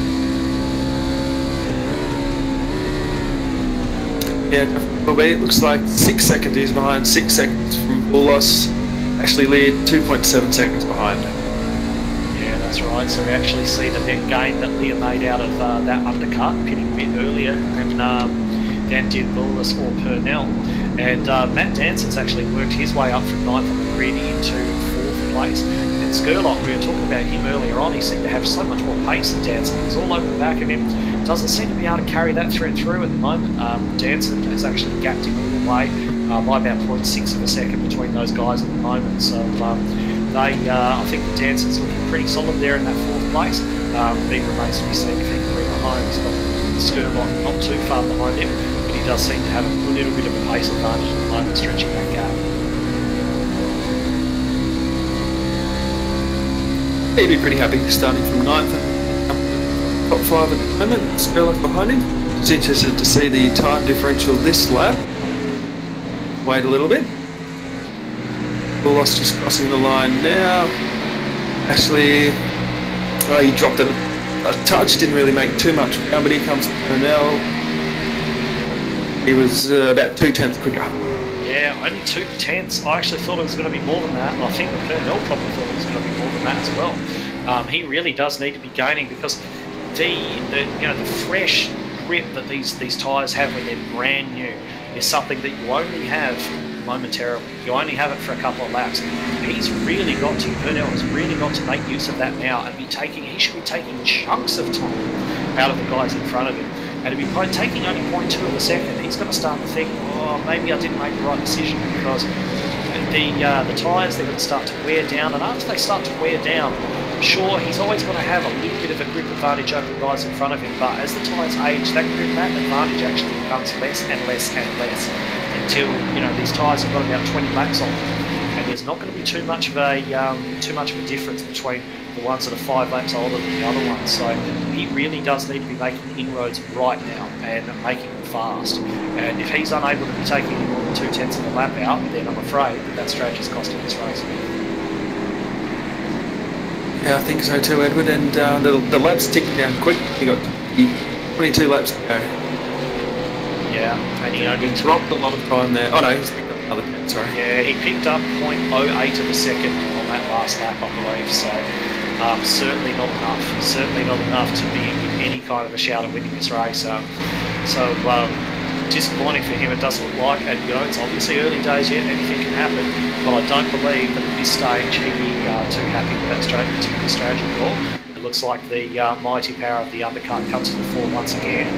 Yeah, probably. It looks like 6 seconds he's behind, 6 seconds from Bullos. Actually, Lear 2.7 seconds behind. Yeah, that's right. So we actually see the net gain that Lear made out of that undercut, pitting a bit earlier than did Bullos or Purnell. And Matt Danson's actually worked his way up from 9th on the grid into 4th place. And Skurlock, we were talking about him earlier on, he seemed to have so much more pace than Danson. He's all over the back of him. Doesn't seem to be able to carry that thread through at the moment. Danson has actually gapped him a little way by about 0.6 of a second between those guys at the moment. So I think the Dancer's looking pretty solid there in that 4th place. It remains to be seen if he can bring it home. He's got Skirlock not too far behind him, but he does seem to have a little bit of a pace advantage at the moment, stretching that gap. He'd be pretty happy starting from 9th and top 5 at the moment. Skirlock behind him. It's interested to see the time differential this lap. Wait a little bit. Bullos just crossing the line now. Actually, he dropped it a touch, didn't really make too much ground, but here comes Purnell. He was about 2/10 quicker. Yeah, only 2/10. I actually thought it was going to be more than that, and I think Purnell probably thought it was going to be more than that as well. He really does need to be gaining, because the fresh grip that these tyres have when they're brand new is something that you only have momentarily. You only have it for a couple of laps. Purnell has really got to make use of that now and he should be taking chunks of time out of the guys in front of him. And to be taking only 0.2 of a second, he's going to start to think, oh, maybe I didn't make the right decision, because the tyres, they're going to start to wear down, and after they start to wear down, sure, he's always going to have a little bit of a grip advantage over the guys in front of him, but as the tyres age, that advantage actually becomes less and less and less, until these tyres have got about 20 laps on them, and there's not going to be too much of a difference between the ones that are 5 laps older than the other ones. So he really does need to be making inroads right now and making them fast. And if he's unable to be taking more than 2/10 of a lap out, then I'm afraid that strategy's cost him this race. Yeah, I think so too, Edward. And the laps ticked down quick. He got 22 laps to go. Yeah, and he dropped a lot of time there. Oh no, he's picked up another 10, sorry. Yeah, he picked up 0.08 of a second on that last lap, I believe. So certainly not enough. Certainly not enough to be in any kind of a shout of winning this race. Disappointing for him, it doesn't look like, and it's obviously early days yet, anything can happen, but I don't believe that at this stage he'd be too happy with that particular strategy call. It looks like the mighty power of the undercut comes to the fore once again,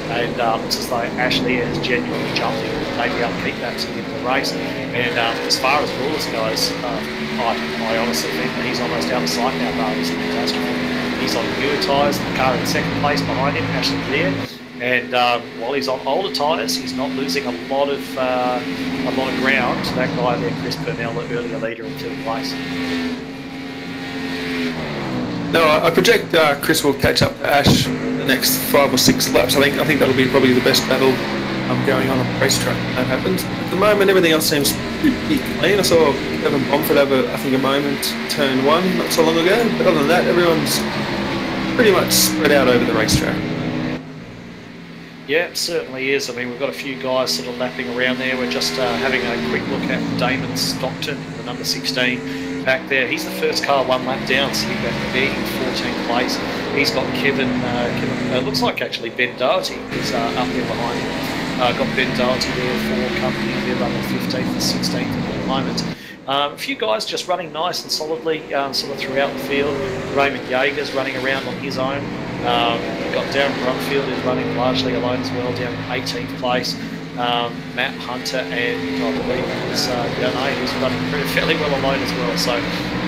and looks as though Ashley has genuinely jumped in and may be able to keep that to the end of the race. And as far as Lawless goes, I honestly think that he's almost out of sight now, but he's a catastrophe. He's on newer tyres, the car in 2nd place behind him, Ashley there. And while he's on older tyres, he's not losing a lot of ground to that guy there, Chris Purnell, the earlier leader in 3rd place. No, I project Chris will catch up to Ash the next 5 or 6 laps. I think that'll be probably the best battle going on the racetrack when that happens. At the moment, everything else seems pretty clean. I saw Evan Bomford have a moment turn 1 not so long ago, but other than that, everyone's pretty much spread out over the racetrack. Yeah, it certainly is. I mean, we've got a few guys sort of lapping around there. We're just having a quick look at Damon Stockton, the number 16, back there. He's the first car 1 lap down, sitting back there in 14th place. He's got Kevin looks like actually Ben Doherty is up there behind him. Got Ben Doherty there for company. They're running 15th and 16th at the moment. A few guys just running nice and solidly sort of throughout the field. Raymond Yeager's running around on his own. We've got Darren Brumfield who's running largely alone as well, down in 18th place. Matt Hunter and I believe it's who's running fairly well alone as well. So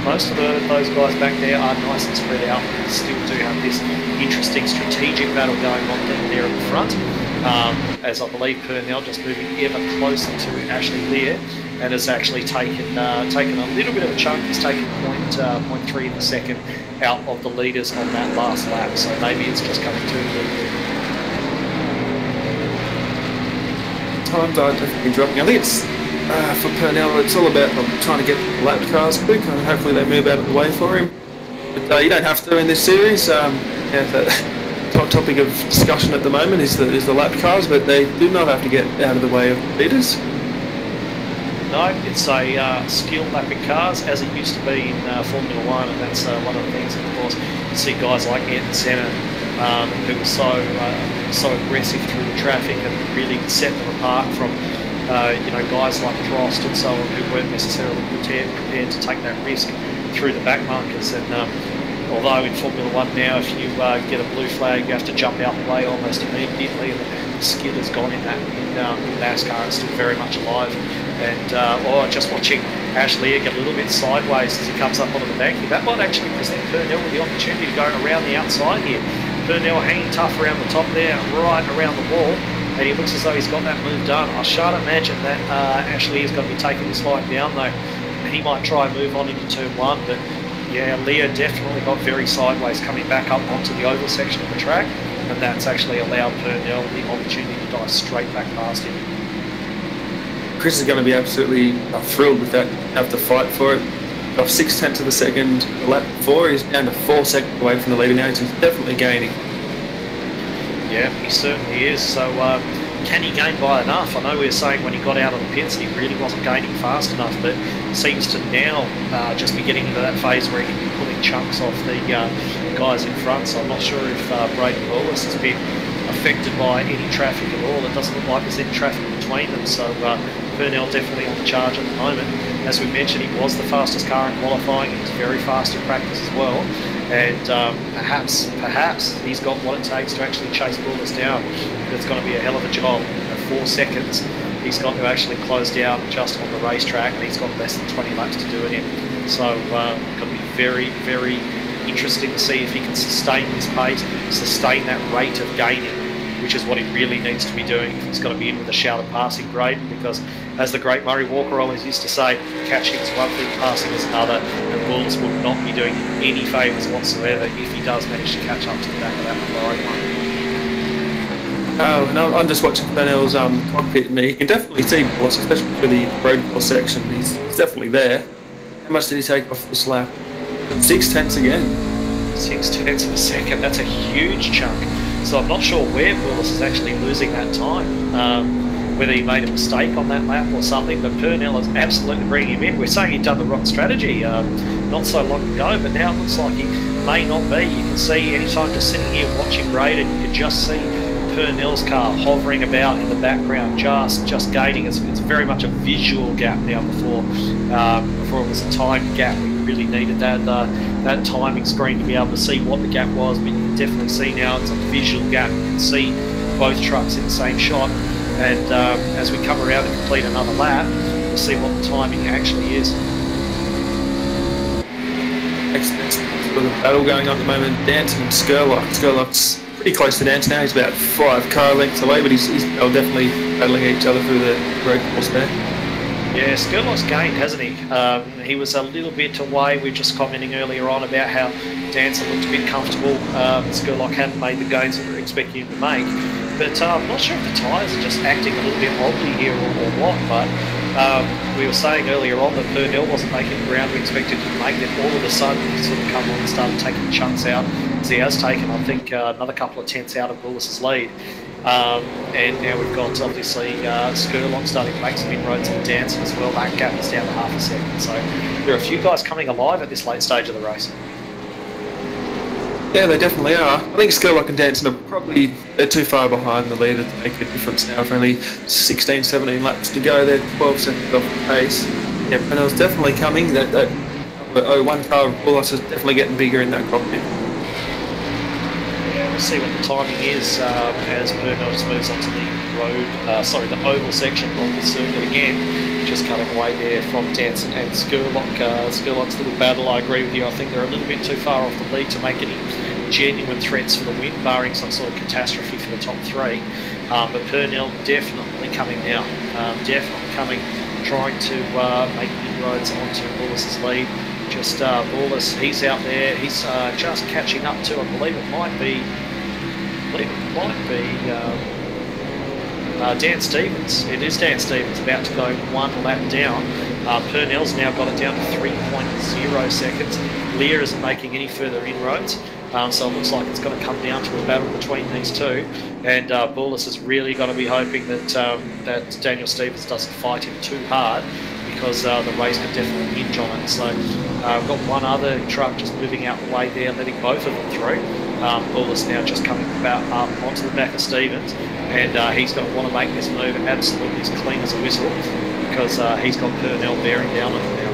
most of those guys back there are nice and spread out. We still do have this interesting strategic battle going on there at the front. As I believe Purnell just moving ever closer to Ashley Lear, and has actually taken a little bit of a chunk. He's taken 0.3 of a second out of the leaders on that last lap, so maybe it's just coming to Times are definitely dropping. I think it's for Purnell, it's all about trying to get lap cars quick, and hopefully they move out of the way for him. But you don't have to in this series. The top topic of discussion at the moment is the lap cars, but they do not have to get out of the way of leaders. No, it's a skill lapping cars as it used to be in Formula 1, and that's one of the things, of course, you see guys like Ayrton Senna, who was so aggressive through the traffic and really set them apart from guys like Prost and so on, who weren't necessarily prepared to take that risk through the back markers. And although in Formula 1 now, if you get a blue flag, you have to jump out the way almost immediately, and the skill has gone in that. In NASCAR, it's still very much alive. And just watching Ashley get a little bit sideways as he comes up onto the bank. That might actually present Purnell with the opportunity to go around the outside here. Purnell hanging tough around the top there, right around the wall, and he looks as though he's got that move done. I shan't imagine that Ashley is going to be taking this line down though. He might try and move on into turn 1, but yeah, Leah definitely got very sideways coming back up onto the oval section of the track, and that's actually allowed Purnell the opportunity to dive straight back past him. Chris is going to be absolutely thrilled with that, have to fight for it. Off 6/10 of a second, the lap before, he's down to 4 seconds away from the leader now, so he's definitely gaining. Yeah, he certainly is. So can he gain by enough? I know we were saying when he got out of the pits he really wasn't gaining fast enough, but seems to now just be getting into that phase where he can be pulling chunks off the guys in front. So I'm not sure if Braden Wallace has been affected by any traffic at all. It doesn't look like there's any traffic between them, so Purnell definitely on the charge at the moment. As we mentioned, he was the fastest car in qualifying. He was very fast in practice as well, and perhaps he's got what it takes to actually chase Wallace down. It's going to be a hell of a job. 4 seconds he's got to actually close down just on the racetrack, and he's got less than 20 laps to do it in. So it's going to be very, very interesting to see if he can sustain this pace, sustain that rate of gaining, which is what he really needs to be doing if he's going to be in with a shout of passing grade, because as the great Murray Walker always used to say, catching is one thing, passing is another, and Wallace will not be doing him any favours whatsoever if he does manage to catch up to the back of that McLaren one. Oh, and I'm just watching Purnell's cockpit, and he can definitely see Wallace, especially for the road course section. He's definitely there. How much did he take off this lap? 6/10 again. 6/10 of a second, that's a huge chunk. So I'm not sure where Wallace is actually losing that time, whether he made a mistake on that lap or something, but Purnell is absolutely bringing him in. We're saying he'd done the wrong strategy not so long ago, but now it looks like he may not be. You can see anytime just sitting here watching Braden, you can just see Purnell's car hovering about in the background, just gating. It's very much a visual gap now before it was a timed gap. We really needed that timing screen to be able to see what the gap was, but you can definitely see now it's a visual gap. You can see both trucks in the same shot, and as we come around and complete another lap, we'll see what the timing actually is. Excellent. Sort of battle going on at the moment. Danton and Skurlock. Skurlock's pretty close to Danton now. He's about 5 car lengths away, but he's definitely battling each other through the road course there. Yeah, Skurlock's gained, hasn't he? He was a little bit away. We were just commenting earlier on about how Dancer looked a bit comfortable. Skurlock hadn't made the gains that we were expecting him to make. But I'm not sure if the tyres are just acting a little bit wobbly here or what, but we were saying earlier on that Purnell wasn't making the ground we expected him to make. Then all of a sudden he sort of come on and started taking chunks out. As he has taken, I think, another couple of tenths out of Willis's lead. And now we've got obviously Skurlock starting to make some inroads on Dancer as well. That gap is down to half a second. So there are a few guys coming alive at this late stage of the race. Yeah, they definitely are. I think Skurlock and Danton are probably too far behind the leader to make a difference now. For only 16, 17 laps to go, they're 12 seconds off the pace. Yeah, Purnell's definitely coming. That 01 car of Wallace is definitely getting bigger in that cockpit. We'll see what the timing is as Purnell just moves onto the the oval section of the circuit again. Just cutting away there from Danson and Skurlock. Skurlock's little battle, I agree with you. I think they're a little bit too far off the lead to make any genuine threats for the win, barring some sort of catastrophe for the top 3. But Purnell definitely coming now. Definitely coming, trying to make inroads onto Wallace's lead. Just Wallace, he's out there. He's just catching up to, I believe it might be Dan Stevens. It is Dan Stevens about to go 1 lap down. Purnell's now got it down to 3.0 seconds. Lear isn't making any further inroads. So it looks like it's going to come down to a battle between these two. And Wallace is really going to be hoping that that Daniel Stevens doesn't fight him too hard, because the race could definitely hinge on it. So we've got one other truck just moving out the way there, letting both of them through. Wallace now just coming about up onto the back of Stevens, and he's going to want to make this move absolutely as clean as a whistle, because he's got Purnell bearing down on him now.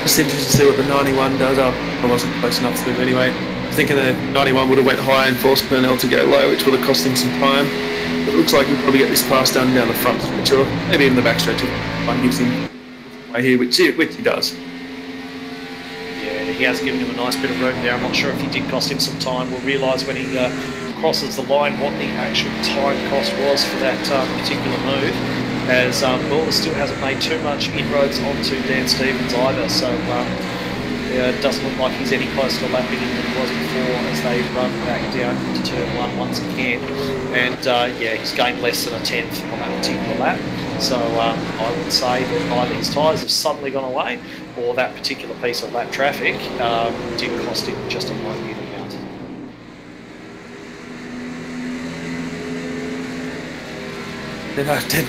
Just interested to see what the 91 does. I wasn't close enough to him anyway. I was thinking the 91 would have went high and forced Purnell to go low, which would have cost him some time. It looks like he'll probably get this pass done down the front stretch, or maybe even the back stretch if one gives him way here, which he does. Yeah, he has given him a nice bit of room there. I'm not sure if he did cost him some time. We'll realise when he crosses the line what the actual time cost was for that particular move, as Buller still hasn't made too much inroads onto Dan Stevens either, so it doesn't look like he's any closer to lapping him than he was before as they run back down into turn 1 once again. And yeah, he's gained less than a tenth on that particular lap. So I would say that either his tyres have suddenly gone away, or that particular piece of lap traffic did cost him just a minute amount.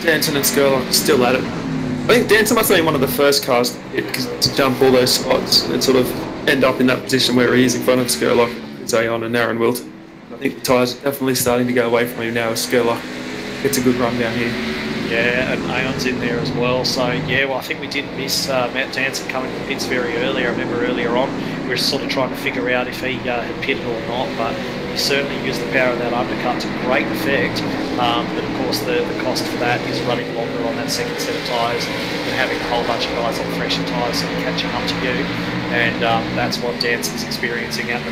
Danson and Skurlock are still at it. I think Danson must have been one of the first cars to jump all those spots and sort of end up in that position where he is in front of Skurlock, Zayon and Aaron Wilt. I think the tyres are definitely starting to go away from him now as Skurlock gets a good run down here. Yeah, and Aon's in there as well. So, yeah, well, I think we did miss Matt Danson coming to pits very early. I remember earlier on we were sort of trying to figure out if he had pitted or not, but he certainly used the power of that undercut to great effect. But, of course, the cost for that is running longer on that second set of tyres and having a whole bunch of guys on fresher tyres sort of catching up to you. And that's what Danson's experiencing at the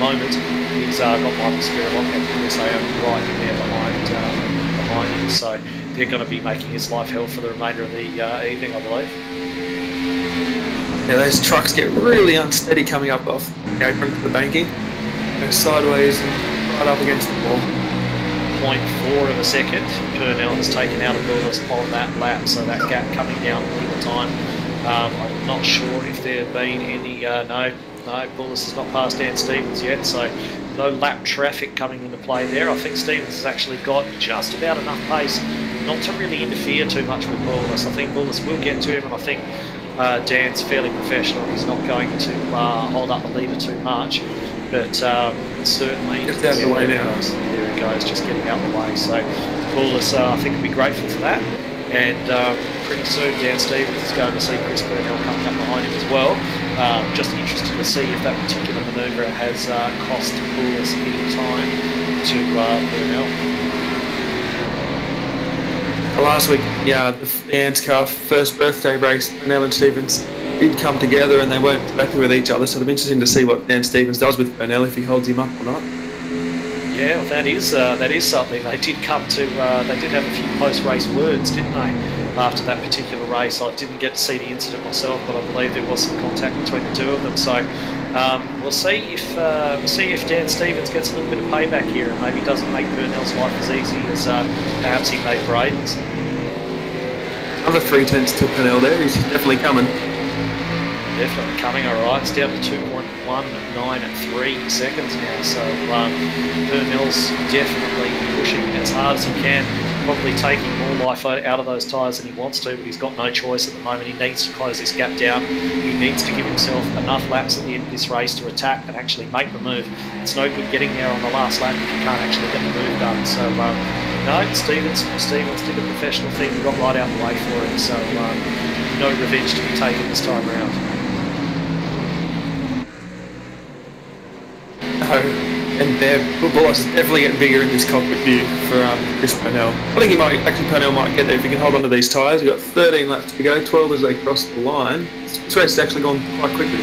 moment. He's got Michael Spiralock and Chris Aon right in there behind him. So they're going to be making his life hell for the remainder of the evening, I believe. Yeah, those trucks get really unsteady coming up off the apron to the banking. Go sideways and right up against the wall. 0.4 of a second. Purnell has taken out a Bullis on that lap, so that gap coming down all the time. I'm not sure if there have been any... no, Bullis has not passed Dan Stevens yet, so no lap traffic coming into play there. I think Stevens has actually got just about enough pace not to really interfere too much with Bullis. I think Bullis will get to him, and I think Dan's fairly professional. He's not going to hold up the leader too much, but certainly... Just out of the way now. There he goes, just getting out of the way. So Bullis, I think, will be grateful for that. And pretty soon Dan Stevens is going to see Chris Purnell coming up behind him as well. Just interested to see if that particular manoeuvre has cost Bullis any time to Purnell. Last week, yeah, the Anzcar first birthday race, Purnell and Stevens did come together and they weren't happy with each other, so it'll be interesting to see what Dan Stevens does with Purnell, if he holds him up or not. Yeah, well, that is something. They did come to, they did have a few post-race words, didn't they, after that particular race. I didn't get to see the incident myself, but I believe there was some contact between the two of them. So we'll see if Dan Stevens gets a little bit of payback here and maybe doesn't make Purnell's life as easy as perhaps he made Braden's. Another 3/10 to Purnell there. He's definitely coming. Definitely coming, all right. It's down to 2.193 seconds now, so Purnell's definitely pushing as hard as he can, probably taking more life out of those tyres than he wants to, but he's got no choice at the moment. He needs to close this gap down. He needs to give himself enough laps at the end of this race to attack and actually make the move. It's no good getting there on the last lap if you can't actually get the move done. So, no, Stevens did a professional thing. He got right out the way for him, so no revenge to be taken this time around. And Bullis is definitely getting bigger in this cockpit view for Chris Purnell. I think Purnell might get there if he can hold on to these tyres. We've got 13 laps to go, 12 as they cross the line. This race has actually gone quite quickly.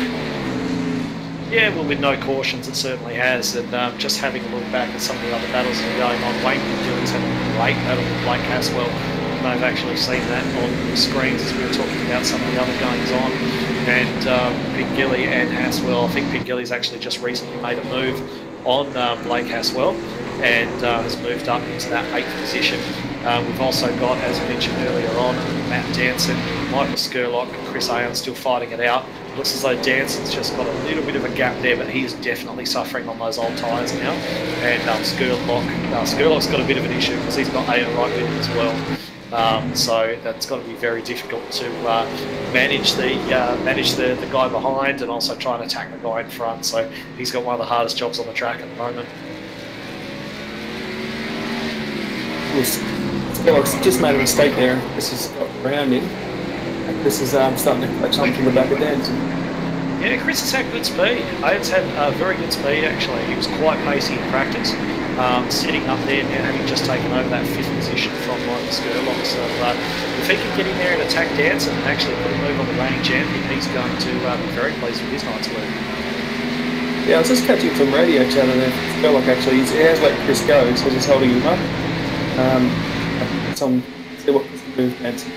Yeah, well, with no cautions, it certainly has. And just having a look back at some of the other battles that are going on, Wayne Gillies had a great battle with Blake Haswell. You may have actually seen that on the screens as we were talking about some of the other goings on. And Pete Gilly and Haswell, I think Pete Gilly's actually just recently made a move on Blake Haswell and has moved up into that 8th position. We've also got, as mentioned earlier on, Matt Danson, Michael Skurlock and Chris Aon still fighting it out. It looks as though Danson's just got a little bit of a gap there, but he is definitely suffering on those old tyres now. And Skurlock's got a bit of an issue because he's got Aon right with him as well. So that's got to be very difficult to manage the guy behind and also try and attack the guy in front. So he's got one of the hardest jobs on the track at the moment. Skurlock's just made a mistake there. This has got around him. This is starting to catch up from the back of Danson. Yeah, Chris has had good speed. Aiden's had very good speed actually. He was quite pacey in practice, sitting up there now, having just taken over that 5th position from Michael Skurlock. So if he can get in there and attack Danson and actually put a move on the reigning champion, he's going to be very pleased with his night's work. Yeah, I was just catching some radio chatter there. Skurlock actually, he has let Chris go, so he's holding him up. See what Chris can do with Danson.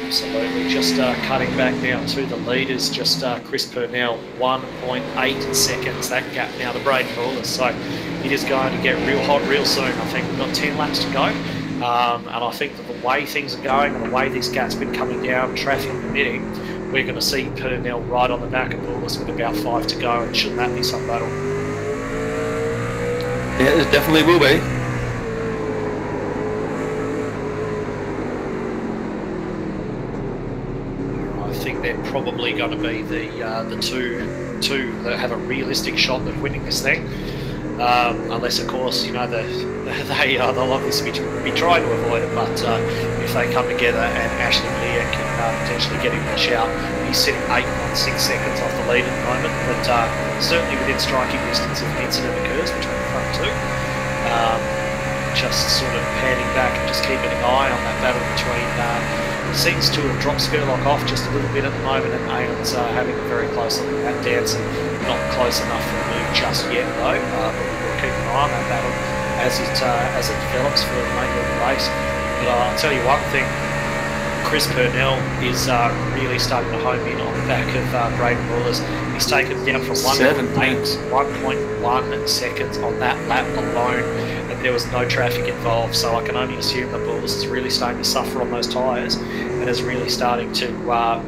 Absolutely, just cutting back now to the leaders, just Chris Purnell, 1.8 seconds, that gap now to Braden Lawless, so it is going to get real hot real soon. I think we've got 10 laps to go, and I think that the way things are going and the way this gap's been coming down, traffic permitting, we're going to see Purnell right on the back of Lawless with about 5 to go, and shouldn't that be some battle? Yeah, it definitely will be. I think they're probably going to be the two that have a realistic shot at winning this thing, unless of course they'll obviously be trying to avoid it. But if they come together and Ashley Lear can potentially get him a shout, he's sitting 8.6 seconds off the lead at the moment, but certainly within striking distance if an incident occurs between the front two. Just sort of panning back and just keeping an eye on that battle between. Seems to have dropped Skurlock off just a little bit at the moment, and Aon's having a very close look at that Danson. Not close enough for the move just yet though, but we will keep an eye on that battle as it develops for the remainder of the race. But I'll tell you one thing, Chris Purnell is really starting to home in on the back of Braden Lawless. He's taken down from 1.1 seconds on that lap alone, and there was no traffic involved, so I can only assume that Lawless is really starting to suffer on those tyres and is really starting to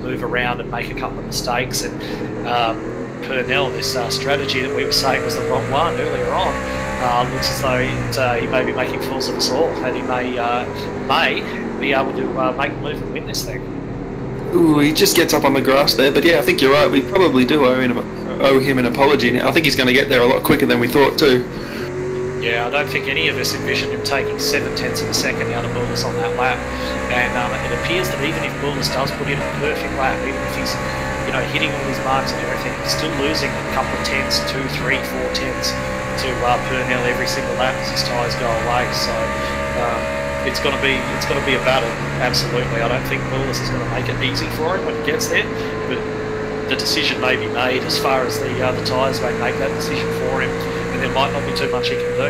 move around and make a couple of mistakes. And Purnell, this strategy that we were saying was the wrong one earlier on, looks as though he may be making fools of us all, and he may be able to make the move and win this thing. Ooh, he just gets up on the grass there, but yeah, I think you're right. We probably do owe him an apology now. I think he's going to get there a lot quicker than we thought too. Yeah, I don't think any of us envisioned him taking 0.7 of a second out of Bullis on that lap, and it appears that even if Bullis does put in a perfect lap, even if he's hitting all his marks and everything, he's still losing a couple of tenths, 2, 3, 4 tenths to Purnell every single lap as his tyres go away. So it's going to be a battle, absolutely. I don't think Bullis is going to make it easy for him when he gets there, but the decision may be made as far as the tyres may make that decision for him, and there might not be too much he can do.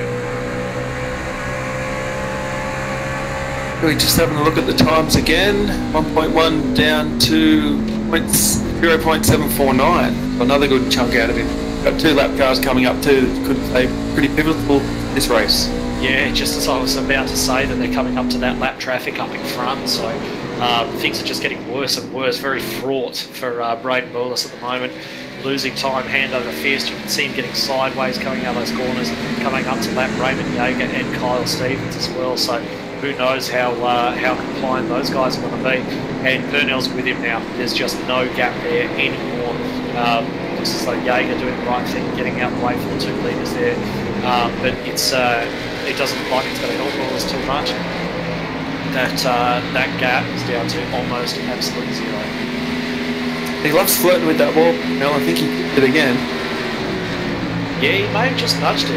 We're just having a look at the times again. 1.1 down to 0.749. Another good chunk out of him. Got 2 lap cars coming up too. Could play pretty pivotal this race. Yeah, just as I was about to say that they're coming up to that lap traffic up in front, so things are just getting worse and worse. Very fraught for Braden Bullis at the moment. Losing time, hand over fist. You can see him getting sideways coming out of those corners, coming up to lap Raymond Yeager and Kyle Stevens as well. So who knows how compliant those guys are going to be. And Purnell's with him now. There's just no gap there anymore. Looks as though Yeager doing the right thing, getting out the way for the 2 leaders there. But it doesn't look like it's going to help Bullis too much. That gap is down to almost absolute zero. He loves flirting with that wall. I think he did it again. Yeah, he may have just nudged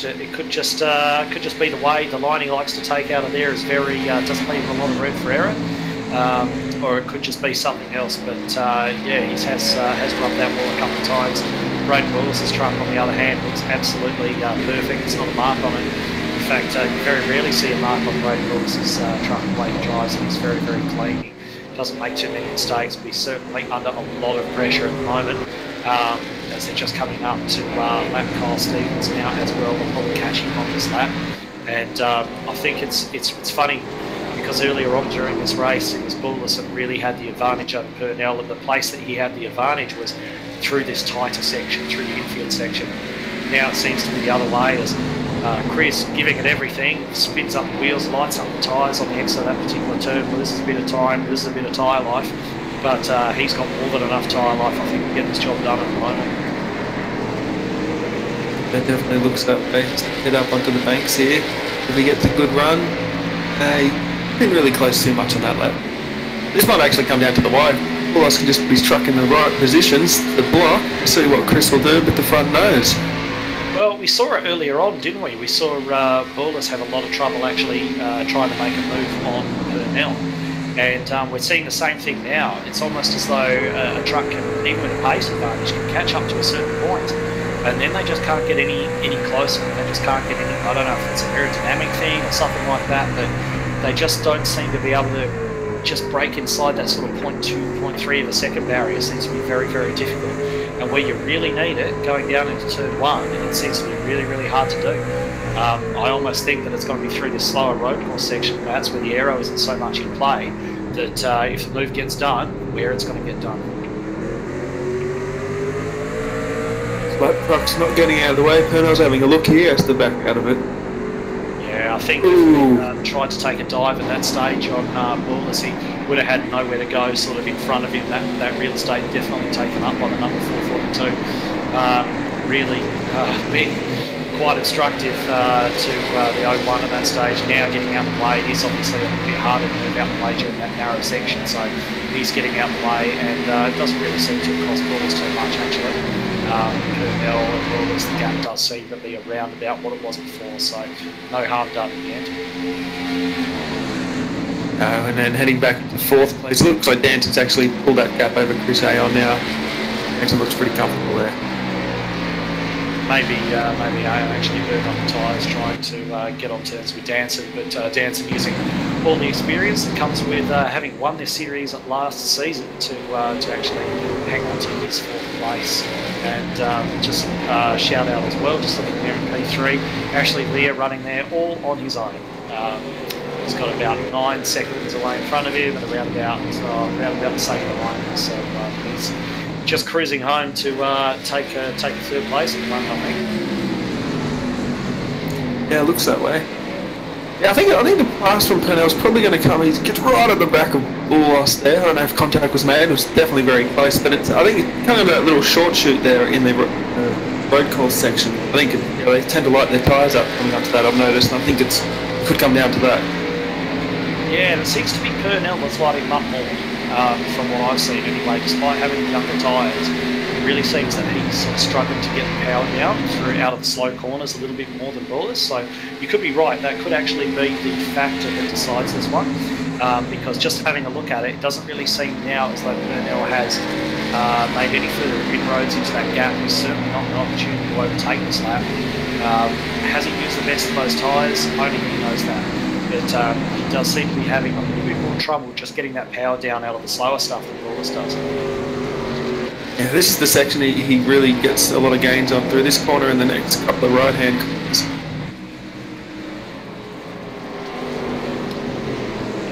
it. It could just be the way the line he likes to take out of there is very doesn't leave a lot of room for error, or it could just be something else. But yeah, he has rubbed that wall a couple of times. Braden Bullis' truck, on the other hand, looks absolutely perfect. There's not a mark on it. In fact, you very rarely see a mark on Braden Bullis' truck the way he drives, and he's very, very clean. He doesn't make too many mistakes, but he's certainly under a lot of pressure at the moment. As they're just coming up to lap Kyle Stevens now as well. They'll probably catch him on this lap. And I think it's funny because earlier on during this race, it was Bullis that really had the advantage over Purnell, and the place that he had the advantage was through this tighter section, through the infield section. Now it seems to be the other way as Chris giving it everything, spins up the wheels, lights up the tyres on the exit of that particular turn, loses a bit of time, loses a bit of tyre life, but he's got more than enough tyre life, I think, to get this job done at the moment. That definitely looks that way. Head up onto the banks here. If he gets a good run, he didn't really close too much on that lap. This might actually come down to the wide. Borlas can just be struck in the right positions, the block, see what Chris will do with the front nose. Well, we saw it earlier on, didn't we? We saw Borlas have a lot of trouble actually trying to make a move on Purnell. And we're seeing the same thing now. It's almost as though a truck can, even with a pace advantage, can catch up to a certain point, and then they just can't get any closer. They just can't get any, I don't know if it's an aerodynamic thing or something like that, but they just don't seem to be able to just break inside that sort of 0.2, 0.3 of a second barrier. It seems to be very, very difficult. And where you really need it, going down into turn 1, it seems to be really, really hard to do. I almost think that it's going to be through this slower road course section. That's where the aero isn't so much in play, that if the move gets done, where it's going to get done. But truck's not getting out of the way. Purnell's having a look here, has to back out of it. Yeah, I think if he tried to take a dive at that stage on Borlas, he would have had nowhere to go sort of in front of him. That real estate definitely taken up by the number 442. Really being quite instructive to the 01 at that stage. Now getting out of the way, he's obviously a bit harder to move out the way during that narrow section, so he's getting out the way, and it doesn't really seem to cost Borlas too much actually. Purnell and Borlas, the gap does seem to be around about what it was before, so no harm done in the end. And then heading back to 4th place, looks like Danson's actually pulled that gap over Chris Aon now. Danson looks pretty comfortable there. Maybe Aon actually burned on the tyres trying to get on terms with Danson, but Danson using all the experience that comes with having won this series last season to actually hang on to his 4th place. And just shout out as well, just looking there in P3, Ashley Lear running there all on his own. He's got about 9 seconds away in front of him and around about the same line. So he's just cruising home to take a 3rd place at the moment, I think. Yeah, it looks that way. Yeah, I think the pass from Purnell's probably going to come. He gets right at the back of Borlas there. I don't know if contact was made. It was definitely very close, but I think it's kind of that little short shoot there in the road course section. I think they tend to light their tyres up coming up to that, I've noticed, and I think it could come down to that. Yeah, and it seems to be Purnell that's lighting him up more, from what I've seen anyway. Despite having younger tyres, it really seems that he's sort of struggling to get the power down out of the slow corners a little bit more than Borlas. So you could be right, that could actually be the factor that decides this one. Because just having a look at it, it doesn't really seem now as though Purnell has made any further inroads into that gap. He's certainly not an opportunity to overtake this lap. Has he used the best of those tyres? Only he knows that. But he does seem to be having a little bit more trouble just getting that power down out of the slower stuff than Borlas does. Yeah, this is the section he really gets a lot of gains on through this corner and the next couple of right-hand corners.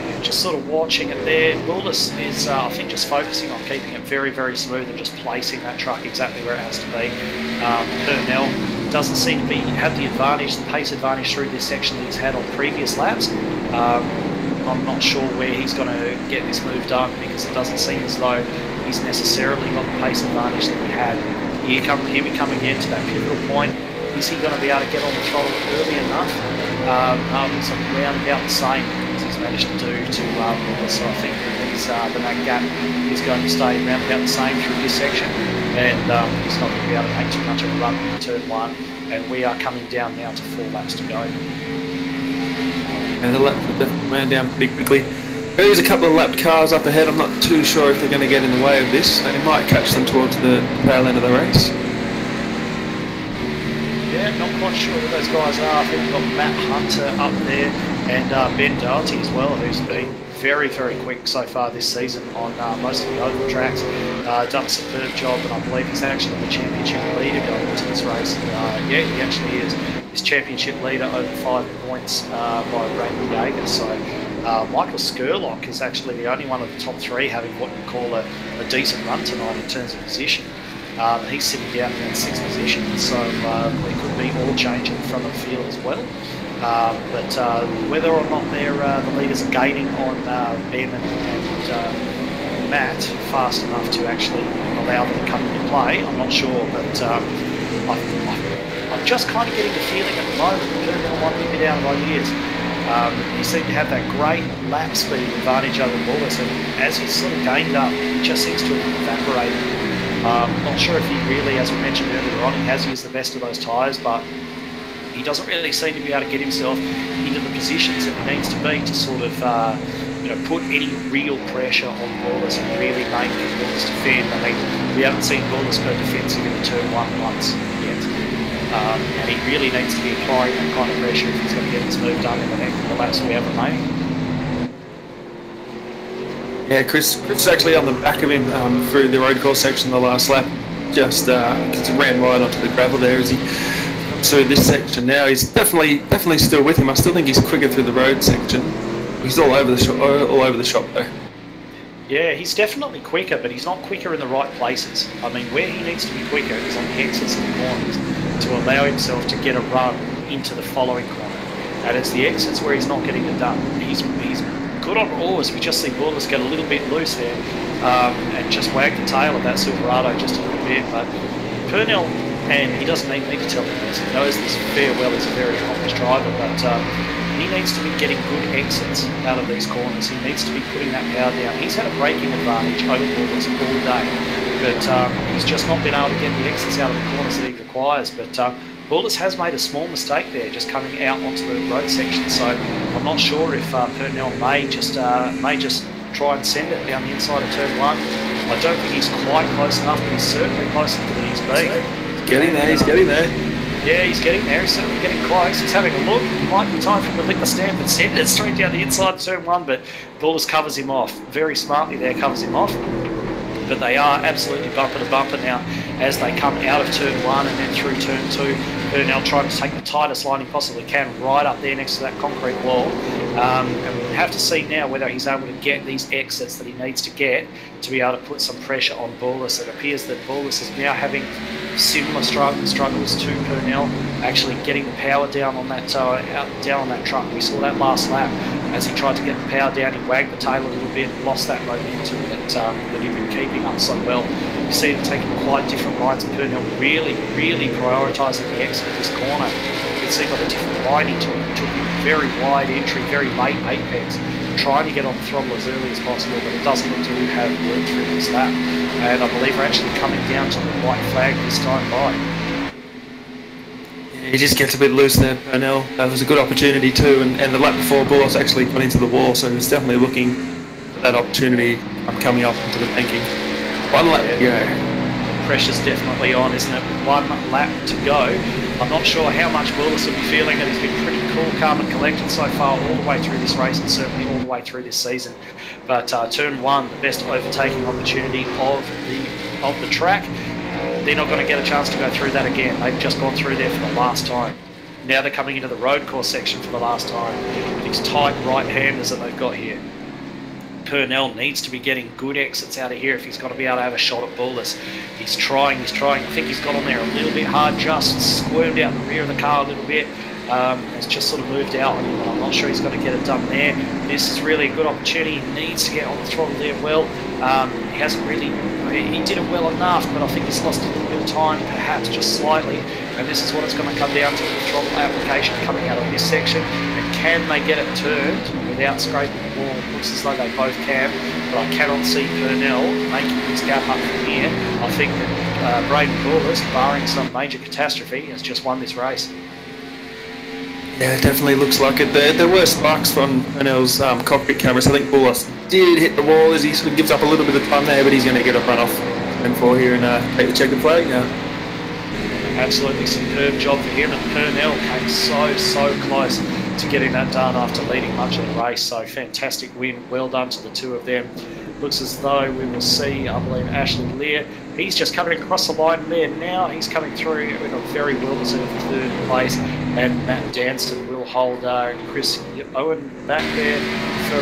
Yeah, just sort of watching it there. Borlas is, I think, just focusing on keeping it very, very smooth and just placing that truck exactly where it has to be. Purnell doesn't seem to have the advantage, the pace advantage through this section that he's had on previous laps. I'm not sure where he's going to get this move done, because it doesn't seem as though he's necessarily got the pace advantage that he had. Here we come again to that pivotal point. Is he going to be able to get on the throttle early enough? It's around about the same as he's managed to do to Borlas. So I think that gap is going to stay around about the same through this section, and he's not going to be able to make too much of a run in turn 1. And we are coming down now to 4 laps to go. And the lap definitely ran down pretty quickly. There is a couple of lapped cars up ahead. I'm not too sure if they're going to get in the way of this. They might catch them towards the tail end of the race. Yeah, not quite sure who those guys are. I think we've got Matt Hunter up there and Ben Doherty as well, who's been very, very quick so far this season on most of the oval tracks. Done a superb job, and I believe he's actually the championship leader going into this race. Yeah, he actually is. His championship leader over 5 points by Raymond Yeager. So Michael Skurlock is actually the only one of the top 3 having what you call a decent run tonight in terms of position. He's sitting down in 6th position, so there could be all change in front of the field as well. But whether or not the leaders are gaining on Ben and Matt fast enough to actually allow them to come into play, I'm not sure. But I'm just kind of getting the feeling at the moment that Purnell might be a bit out of ideas. He seemed to have that great lap speed advantage over Wallace, and as he's sort of gained up, he just seems to have evaporated. Not sure if he really, as we mentioned earlier on, he has used the best of those tyres, but he doesn't really seem to be able to get himself into the positions that he needs to be to sort of put any real pressure on Wallace and really make Wallace defend. I mean, we haven't seen Wallace go defensive in the turn one once yet. And he really needs to be applying that kind of pressure if he's going to get this move done in the laps we have remaining. Yeah, Chris is actually on the back of him through the road course section the last lap. Just ran right onto the gravel there as he comes through this section now. He's definitely still with him. I still think he's quicker through the road section. He's all over the shop though. Yeah, he's definitely quicker, but he's not quicker in the right places. I mean, where he needs to be quicker is on the exits and the corners to allow himself to get a run into the following corner. And it's the exits where he's not getting it done. He's good on Wallace. We just see Wallace get a little bit loose there and just wag the tail of that Silverado just a little bit. But Purnell, and he doesn't need me to tell him this, he knows this fair well, he's a very accomplished driver, but he needs to be getting good exits out of these corners. He needs to be putting that power down. He's had a braking advantage over Wallace all day, but he's just not been able to get the exits out of the corners that he requires. But Wallace has made a small mistake there, just coming out onto the road section. So I'm not sure if Purnell may just try and send it down the inside of turn one. I don't think he's quite close enough, but he's certainly closer than he's been. He's getting there. Yeah, he's getting there. He's certainly getting close. He's having a look. It might be time for him to lick the stamp and send it straight down the inside of turn one, but Wallace covers him off. Very smartly there, covers him off. But they are absolutely bumper to bumper now as they come out of turn one and then through turn two. Purnell trying to take the tightest line he possibly can right up there next to that concrete wall. And we'll have to see now whether he's able to get these exits that he needs to get to be able to put some pressure on Wallace. It appears that Wallace is now having similar struggles to Purnell, actually getting the power down on that truck. We saw that last lap as he tried to get the power down. He wagged the tail a little bit, lost that momentum that he'd been keeping up so well. You see him taking quite different lines. Purnell really prioritising the exit of this corner. You can see by the different line he took a very wide entry, very late apex, trying to get on the throttle as early as possible, but it doesn't look to have worked through this lap. And I believe we're actually coming down to the white flag this time by. Yeah, he just gets a bit loose there, Purnell. That was a good opportunity too, and the lap before Bulloss actually got into the wall, so he's definitely looking for that opportunity coming up into the banking. One lap to go. Pressure's definitely on, isn't it? One lap to go. I'm not sure how much Wallace will be feeling it. He's been pretty cool, calm and collected so far all the way through this race and certainly all the way through this season. But turn one, the best overtaking opportunity of the track. They're not going to get a chance to go through that again. They've just gone through there for the last time. Now they're coming into the road course section for the last time. These tight right-handers that they've got here. Purnell needs to be getting good exits out of here if he's got to be able to have a shot at Bulloss. He's trying. I think he's got on there a little bit hard, just squirmed out the rear of the car a little bit. It's just sort of moved out on him, but I'm not sure he's going to get it done there. This is really a good opportunity. He needs to get on the throttle there well. He hasn't really, he did it well enough, but I think he's lost a little bit of time, perhaps just slightly. And this is what it's going to come down to, the throttle application coming out of this section. And can they get it turned without scraping the wall? It looks as though they both can, but I cannot see Purnell making this gap up from here. I think that Braden Bulloss, barring some major catastrophe, has just won this race. Yeah, it definitely looks like it. There were sparks from Purnell's cockpit cameras. I think Bulloss did hit the wall as he sort of gives up a little bit of time there, but he's going to get a run off and four here and take the checkered flag now. Absolutely superb job for him, and Purnell came so close to getting that done after leading much of the race. So fantastic win, well done to the two of them. Looks as though we will see, I believe, Ashley Lear. He's just coming across the line there now. He's coming through in a very well-deserved third place, and Matt Danston will hold Chris Owen back there for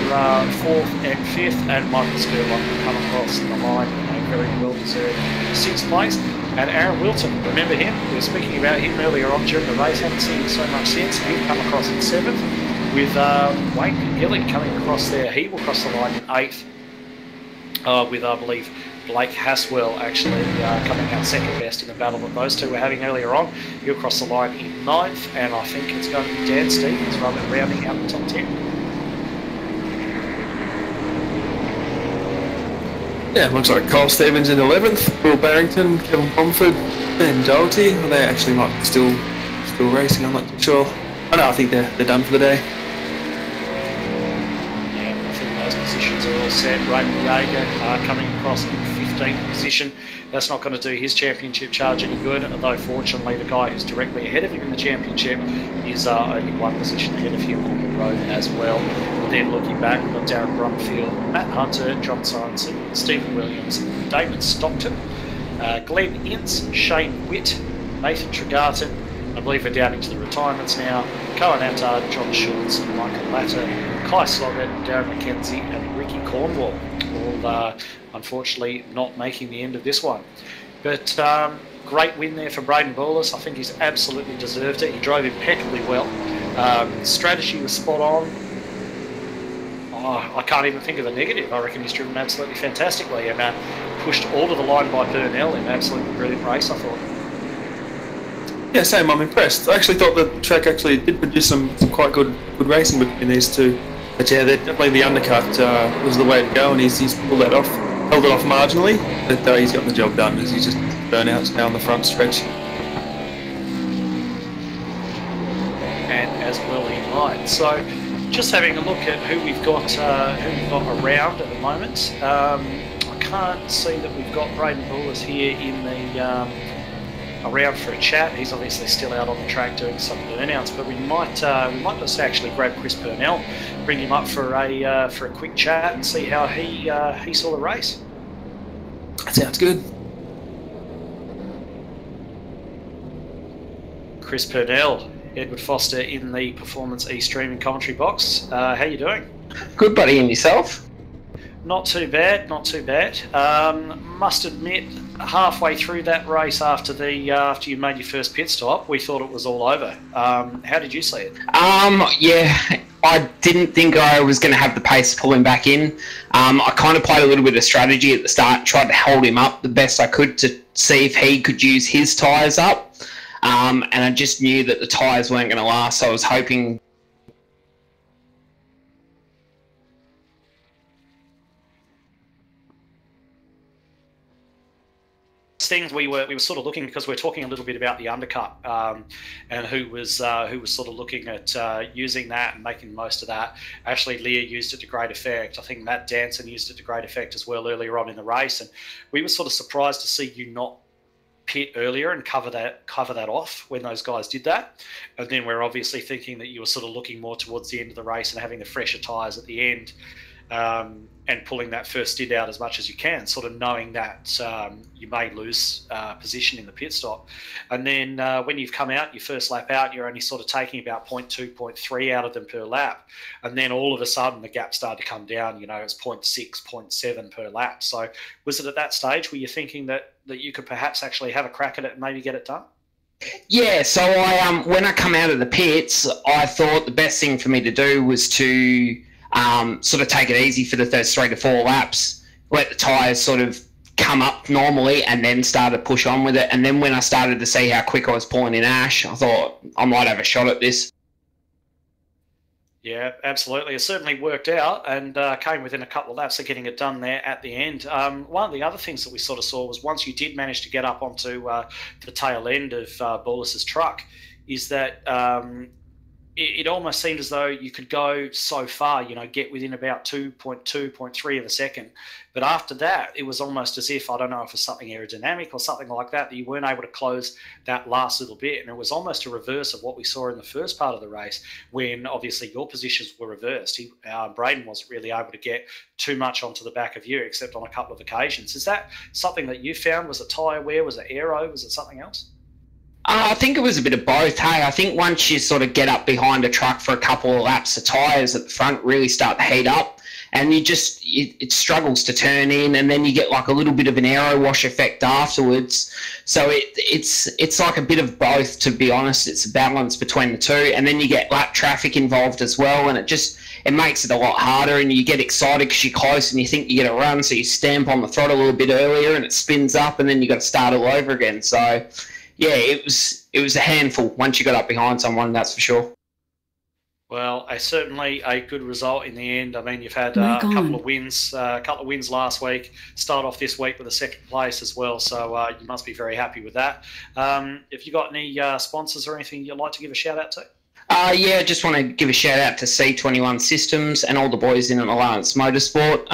fourth and fifth, and Michael Sturlock will come across the line in a very well-deserved sixth place. And Aaron Wilton, remember him? We were speaking about him earlier on during the race. Haven't seen him so much since. He'll come across in seventh, with Wayne Gillick coming across there. He will cross the line in eighth, with, I believe, Blake Haswell actually coming out second best in the battle that those two were having earlier on. He'll cross the line in 9th, and I think it's going to be Dan Stevens rounding out the top 10. Yeah, looks like Kyle Stevens in 11th, Will Barrington, Kevin Pomford, Ben Doherty. Well, they actually might be still racing, I'm not too sure. Oh no, I think they're done for the day. Yeah, I think those positions are all set. Raymond Yeager coming across in 15th position. That's not going to do his championship charge any good, although fortunately the guy who's directly ahead of him in the championship is only one position ahead of him on the road as well. Then looking back, we've got Darren Brumfield, Matt Hunter, John Sorensen, Stephen Williams, Damon Stockton, Glenn Ince, Shane Witt, Nathan Tregarton. I believe we're down into the retirements now. Cohen Attard, John Schultz, Michael Latter, Kai Sloggett, Darren McKenzie and Ricky Cornwall. All unfortunately not making the end of this one. But great win there for Braden Bullis. I think he's absolutely deserved it. He drove impeccably well. Strategy was spot on. I can't even think of a negative. I reckon he's driven absolutely fantastically and pushed all to the line by Burnell in an absolutely brilliant race, I thought. Yeah, same. I'm impressed. I actually thought the track actually did produce some quite good racing between these two. But yeah, definitely the undercut was the way to go, and he's pulled that off, held it off marginally, but he's got the job done as he's just burnouts now on the front stretch. And as well he might. So, just having a look at who we've got around at the moment. I can't see that we've got Braden Bullis here in the around for a chat. He's obviously still out on the track doing some burnouts, but we might just actually grab Chris Purnell, bring him up for a quick chat and see how he saw the race. That sounds good. Chris Purnell, Edward Foster in the Performance E streaming commentary box. How you doing? Good, buddy, and yourself? Not too bad, not too bad. Must admit, halfway through that race after you made your first pit stop, we thought it was all over. How did you see it? Yeah, I didn't think I was going to have the pace to pull him back in. I kind of played a little bit of strategy at the start, tried to hold him up the best I could to see if he could use his tyres up. And I just knew that the tyres weren't going to last, so I was hoping. Things we were sort of looking, because we're talking a little bit about the undercut and who was sort of looking at using that and making the most of that. Actually, Leah used it to great effect. I think Matt Danson used it to great effect as well earlier on in the race, and we were sort of surprised to see you not pit earlier and cover that off when those guys did that. And then we're obviously thinking that you were sort of looking more towards the end of the race and having the fresher tyres at the end. And pulling that first stint out as much as you can, sort of knowing that you may lose position in the pit stop. And then when you've come out, your first lap out, you're only sort of taking about 0.2, 0.3 out of them per lap. And then all of a sudden the gap started to come down, it's 0.6, 0.7 per lap. So was it at that stage where you're thinking that you could perhaps actually have a crack at it and maybe get it done? Yeah, so I when I come out of the pits, I thought the best thing for me to do was to sort of take it easy for the first 3 to 4 laps, let the tyres sort of come up normally and then start to push on with it. And then when I started to see how quick I was pulling in ash, I thought I might have a shot at this. Yeah, absolutely. It certainly worked out and came within a couple of laps of getting it done there at the end. One of the other things that we sort of saw was once you did manage to get up onto the tail end of Bullis's truck, is that it almost seemed as though you could go so far, get within about 2.2, 0.3 of a second. But after that, it was almost as if, I don't know if it was something aerodynamic or something like that you weren't able to close that last little bit. And it was almost a reverse of what we saw in the first part of the race, when obviously your positions were reversed. Braden wasn't really able to get too much onto the back of you, except on a couple of occasions. Is that something that you found? Was it tyre wear? Was it aero? Was it something else? I think it was a bit of both. Hey, I think once you sort of get up behind a truck for a couple of laps, the tyres at the front really start to heat up. and it struggles to turn in, and then you get like a little bit of an aero wash effect afterwards. So it's like a bit of both, to be honest. It's a balance between the two, and then you get lap traffic involved as well, and it makes it a lot harder, and you get excited because you're close and you think you get a run, so you stamp on the throttle a little bit earlier and it spins up, and then you got to start all over again. So yeah, it was a handful once you got up behind someone, that's for sure. Well, certainly a good result in the end. I mean, you've had a couple of wins last week. Start off this week with a second place as well, so you must be very happy with that. Have you got any sponsors or anything you'd like to give a shout out to? Yeah, I just want to give a shout out to C21 Systems and all the boys in Alliance Motorsport.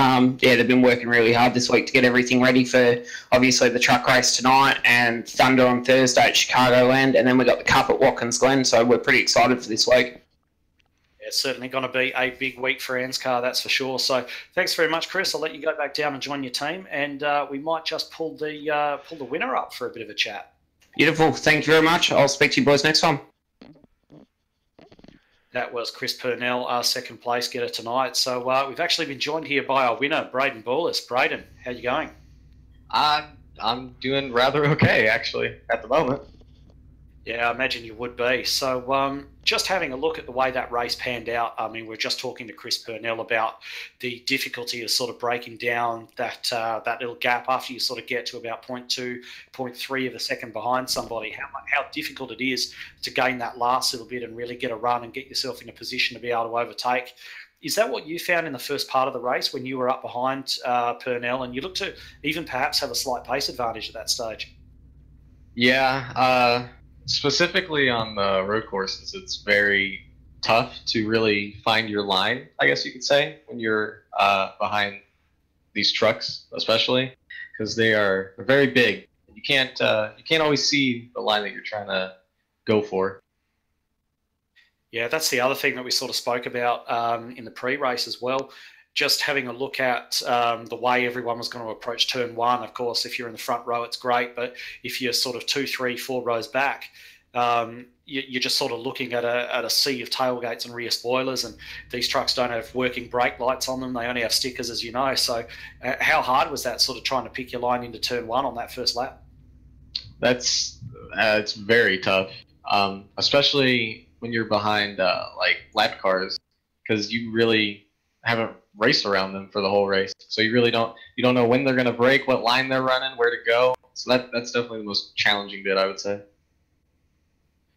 Yeah, they've been working really hard this week to get everything ready for, obviously, the truck race tonight and Thunder on Thursday at Chicagoland, and then we've got the Cup at Watkins Glen, so we're pretty excited for this week. It's certainly going to be a big week for Anzcar, that's for sure. So thanks very much, Chris. I'll let you go back down and join your team, and we might just pull the winner up for a bit of a chat. Beautiful. Thank you very much. I'll speak to you boys next time. That was Chris Purnell, our second place getter tonight. So we've actually been joined here by our winner, Braden Borlis. Braden, how you going? I'm doing rather okay, actually, at the moment. Yeah, I imagine you would be. So just having a look at the way that race panned out, I mean, we're just talking to Chris Purnell about the difficulty of sort of breaking down that little gap after you sort of get to about 0.2, 0.3 of a second behind somebody, how difficult it is to gain that last little bit and really get a run and get yourself in a position to be able to overtake. Is that what you found in the first part of the race when you were up behind Purnell and you looked to even perhaps have a slight pace advantage at that stage? Yeah, specifically on the road courses, it's very tough to really find your line, I guess you could say, when you're behind these trucks, especially because they are very big. You can't always see the line that you're trying to go for. Yeah, that's the other thing that we sort of spoke about in the pre-race as well. Just having a look at the way everyone was going to approach turn one. Of course, if you're in the front row, it's great. But if you're sort of 2, 3, 4 rows back, you're just sort of looking at a sea of tailgates and rear spoilers. And these trucks don't have working brake lights on them. They only have stickers, as you know. So how hard was that sort of trying to pick your line into turn one on that first lap? It's very tough, especially when you're behind like lap cars, because you really haven't raced around them for the whole race, so you don't know when they're going to break, what line they're running, where to go. So that's definitely the most challenging bit, I would say.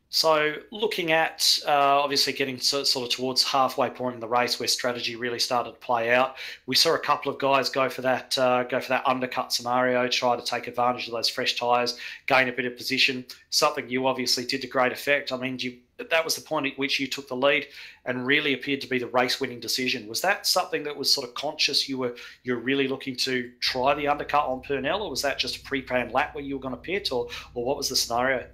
So looking at obviously getting sort of towards halfway point in the race where strategy really started to play out, we saw a couple of guys go for that undercut scenario, try to take advantage of those fresh tyres, gain a bit of position, something you obviously did to great effect. I mean, that was the point at which you took the lead and really appeared to be the race-winning decision. Was that something that was sort of conscious? You're really looking to try the undercut on Purnell, or was that just a pre-planned lap where you were going to pit, or what was the scenario?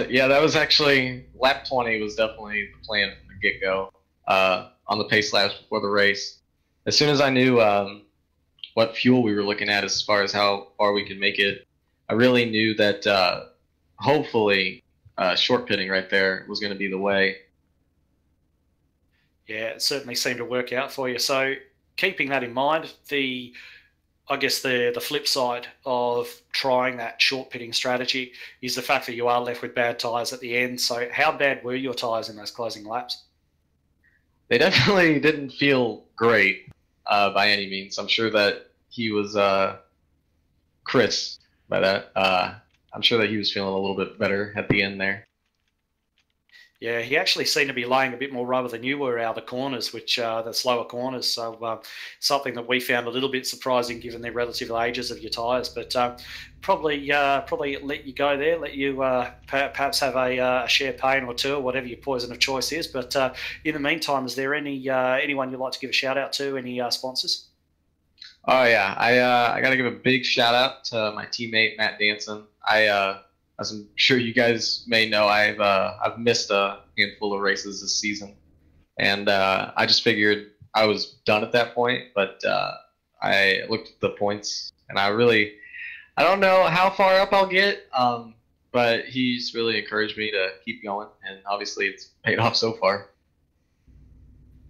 Yeah, that was actually lap 20 was definitely the plan from the get-go on the pace laps before the race. As soon as I knew what fuel we were looking at as far as how far we could make it, I really knew that hopefully short pitting right there was going to be the way. Yeah, it certainly seemed to work out for you. So keeping that in mind, I guess the flip side of trying that short pitting strategy is the fact that you are left with bad tyres at the end. So how bad were your tyres in those closing laps? They definitely didn't feel great by any means. I'm sure that he was Chris by that. I'm sure that he was feeling a little bit better at the end there. Yeah, he actually seemed to be laying a bit more rubber than you were out of the corners, which the slower corners. So something that we found a little bit surprising given the relative ages of your tyres. But probably let you go there, let you perhaps have a champagne or two or whatever your poison of choice is. But in the meantime, is there anyone you'd like to give a shout out to, any sponsors? Oh, yeah. I got to give a big shout out to my teammate, Matt Danson. As I'm sure you guys may know, I've missed a handful of races this season, and I just figured I was done at that point. But I looked at the points, and I don't know how far up I'll get, but he's really encouraged me to keep going, and obviously it's paid off so far.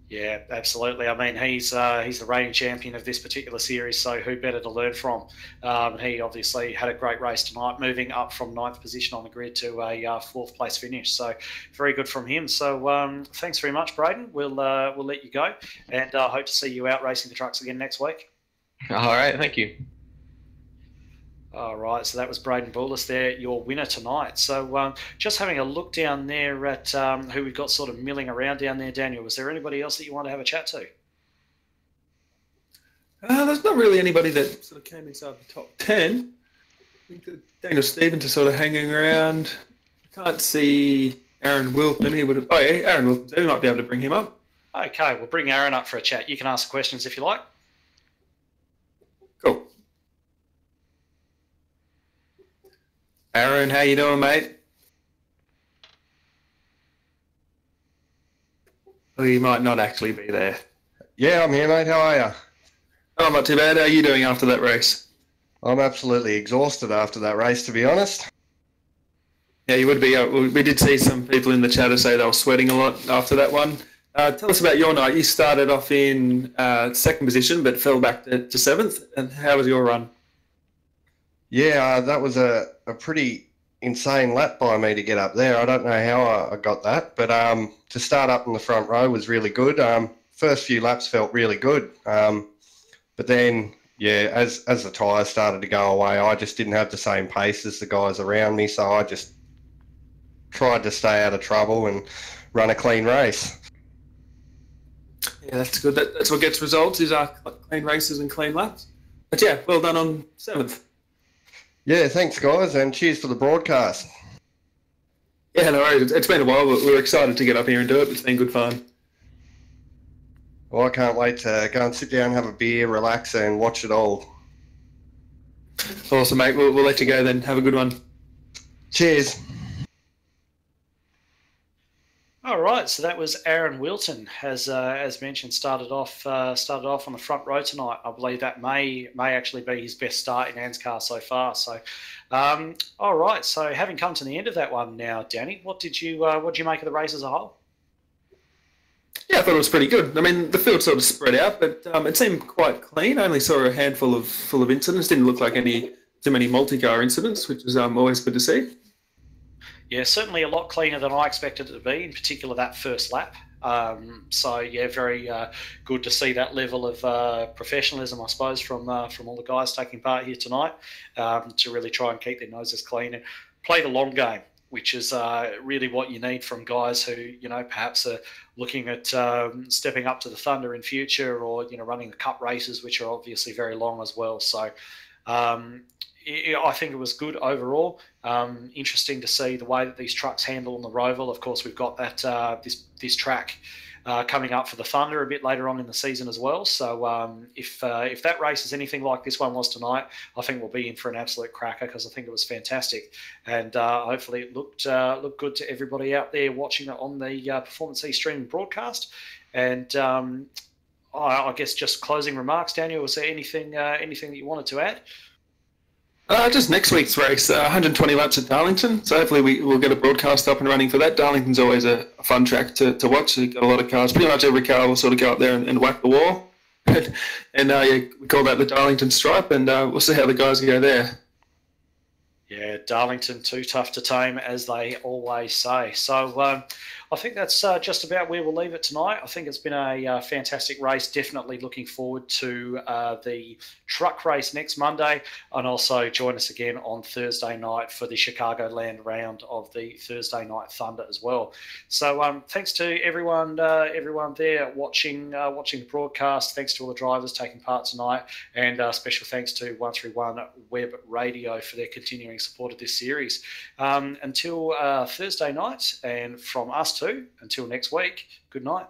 Yeah, absolutely. I mean, he's the reigning champion of this particular series, so who better to learn from? He obviously had a great race tonight, moving up from 9th position on the grid to a 4th place finish. So very good from him. So thanks very much, Braden. We'll let you go, and hope to see you out racing the trucks again next week. All right, thank you. All right, so that was Braden Bullis there, your winner tonight. So just having a look down there at who we've got sort of milling around down there, Daniel. Was there anybody else that you want to have a chat to? There's not really anybody that sort of came inside the top 10. I think that Daniel Stevens is sort of hanging around. I can't see Aaron Wilton. Aaron Wilton. We might be able to bring him up. Okay, we'll bring Aaron up for a chat. You can ask questions if you like. Cool. Aaron, how you doing, mate? Well, you might not actually be there. Yeah, I'm here, mate. How are you? Oh, not too bad. How are you doing after that race? I'm absolutely exhausted after that race, to be honest. Yeah, you would be. We did see some people in the chat say they were sweating a lot after that one. Tell us about your night. You started off in 2nd position, but fell back to 7th. And how was your run? Yeah, that was a pretty insane lap by me to get up there. I don't know how I got that, but to start up in the front row was really good. First few laps felt really good. But then, yeah, as the tyres started to go away, I just didn't have the same pace as the guys around me, so I just tried to stay out of trouble and run a clean race. Yeah, that's good. That's what gets results, is clean races and clean laps. But yeah, well done on 7th. Yeah, thanks, guys, and cheers for the broadcast. Yeah, no worries. It's been a while, but we're excited to get up here and do it. It's been good fun. Well, I can't wait to go and sit down, have a beer, relax, and watch it all. Awesome, mate. We'll let you go then. Have a good one. Cheers. All right, so that was Aaron Wilton, as mentioned, started off on the front row tonight. I believe that may actually be his best start in Anzcar so far. So, all right. So, having come to the end of that one now, Danny, what did you make of the race as a whole? Yeah, I thought it was pretty good. I mean, the field sort of spread out, but it seemed quite clean. I only saw a handful of incidents. Didn't look like too many multi-car incidents, which is always good to see. Yeah, certainly a lot cleaner than I expected it to be, in particular that first lap. So, yeah, very good to see that level of professionalism, I suppose, from all the guys taking part here tonight, to really try and keep their noses clean and play the long game, which is really what you need from guys who, perhaps are looking at stepping up to the Thunder in future, or, running the cup races, which are obviously very long as well. So, I think it was good overall. Interesting to see the way that these trucks handle on the Roval. Of course, we've got that this track coming up for the Thunder a bit later on in the season as well. So if that race is anything like this one was tonight, I think we'll be in for an absolute cracker, because I think it was fantastic, and hopefully it looked good to everybody out there watching it on the Performance E streaming broadcast. And I guess just closing remarks, Daniel. Was there anything that you wanted to add? Just next week's race, 120 laps at Darlington. So hopefully we'll get a broadcast up and running for that. Darlington's always a fun track to watch. So you've got a lot of cars. Pretty much every car will sort of go up there and whack the wall. And we call that the Darlington Stripe, and we'll see how the guys go there. Yeah, Darlington, too tough to tame, as they always say. So I think that's just about where we'll leave it tonight. I think it's been a fantastic race. Definitely looking forward to the truck race next Monday, and also join us again on Thursday night for the Chicagoland round of the Thursday Night Thunder as well. So thanks to everyone there watching the broadcast. Thanks to all the drivers taking part tonight, and special thanks to 131 Web Radio for their continuing support of this series. Until Thursday night, and from us too, until next week, good night.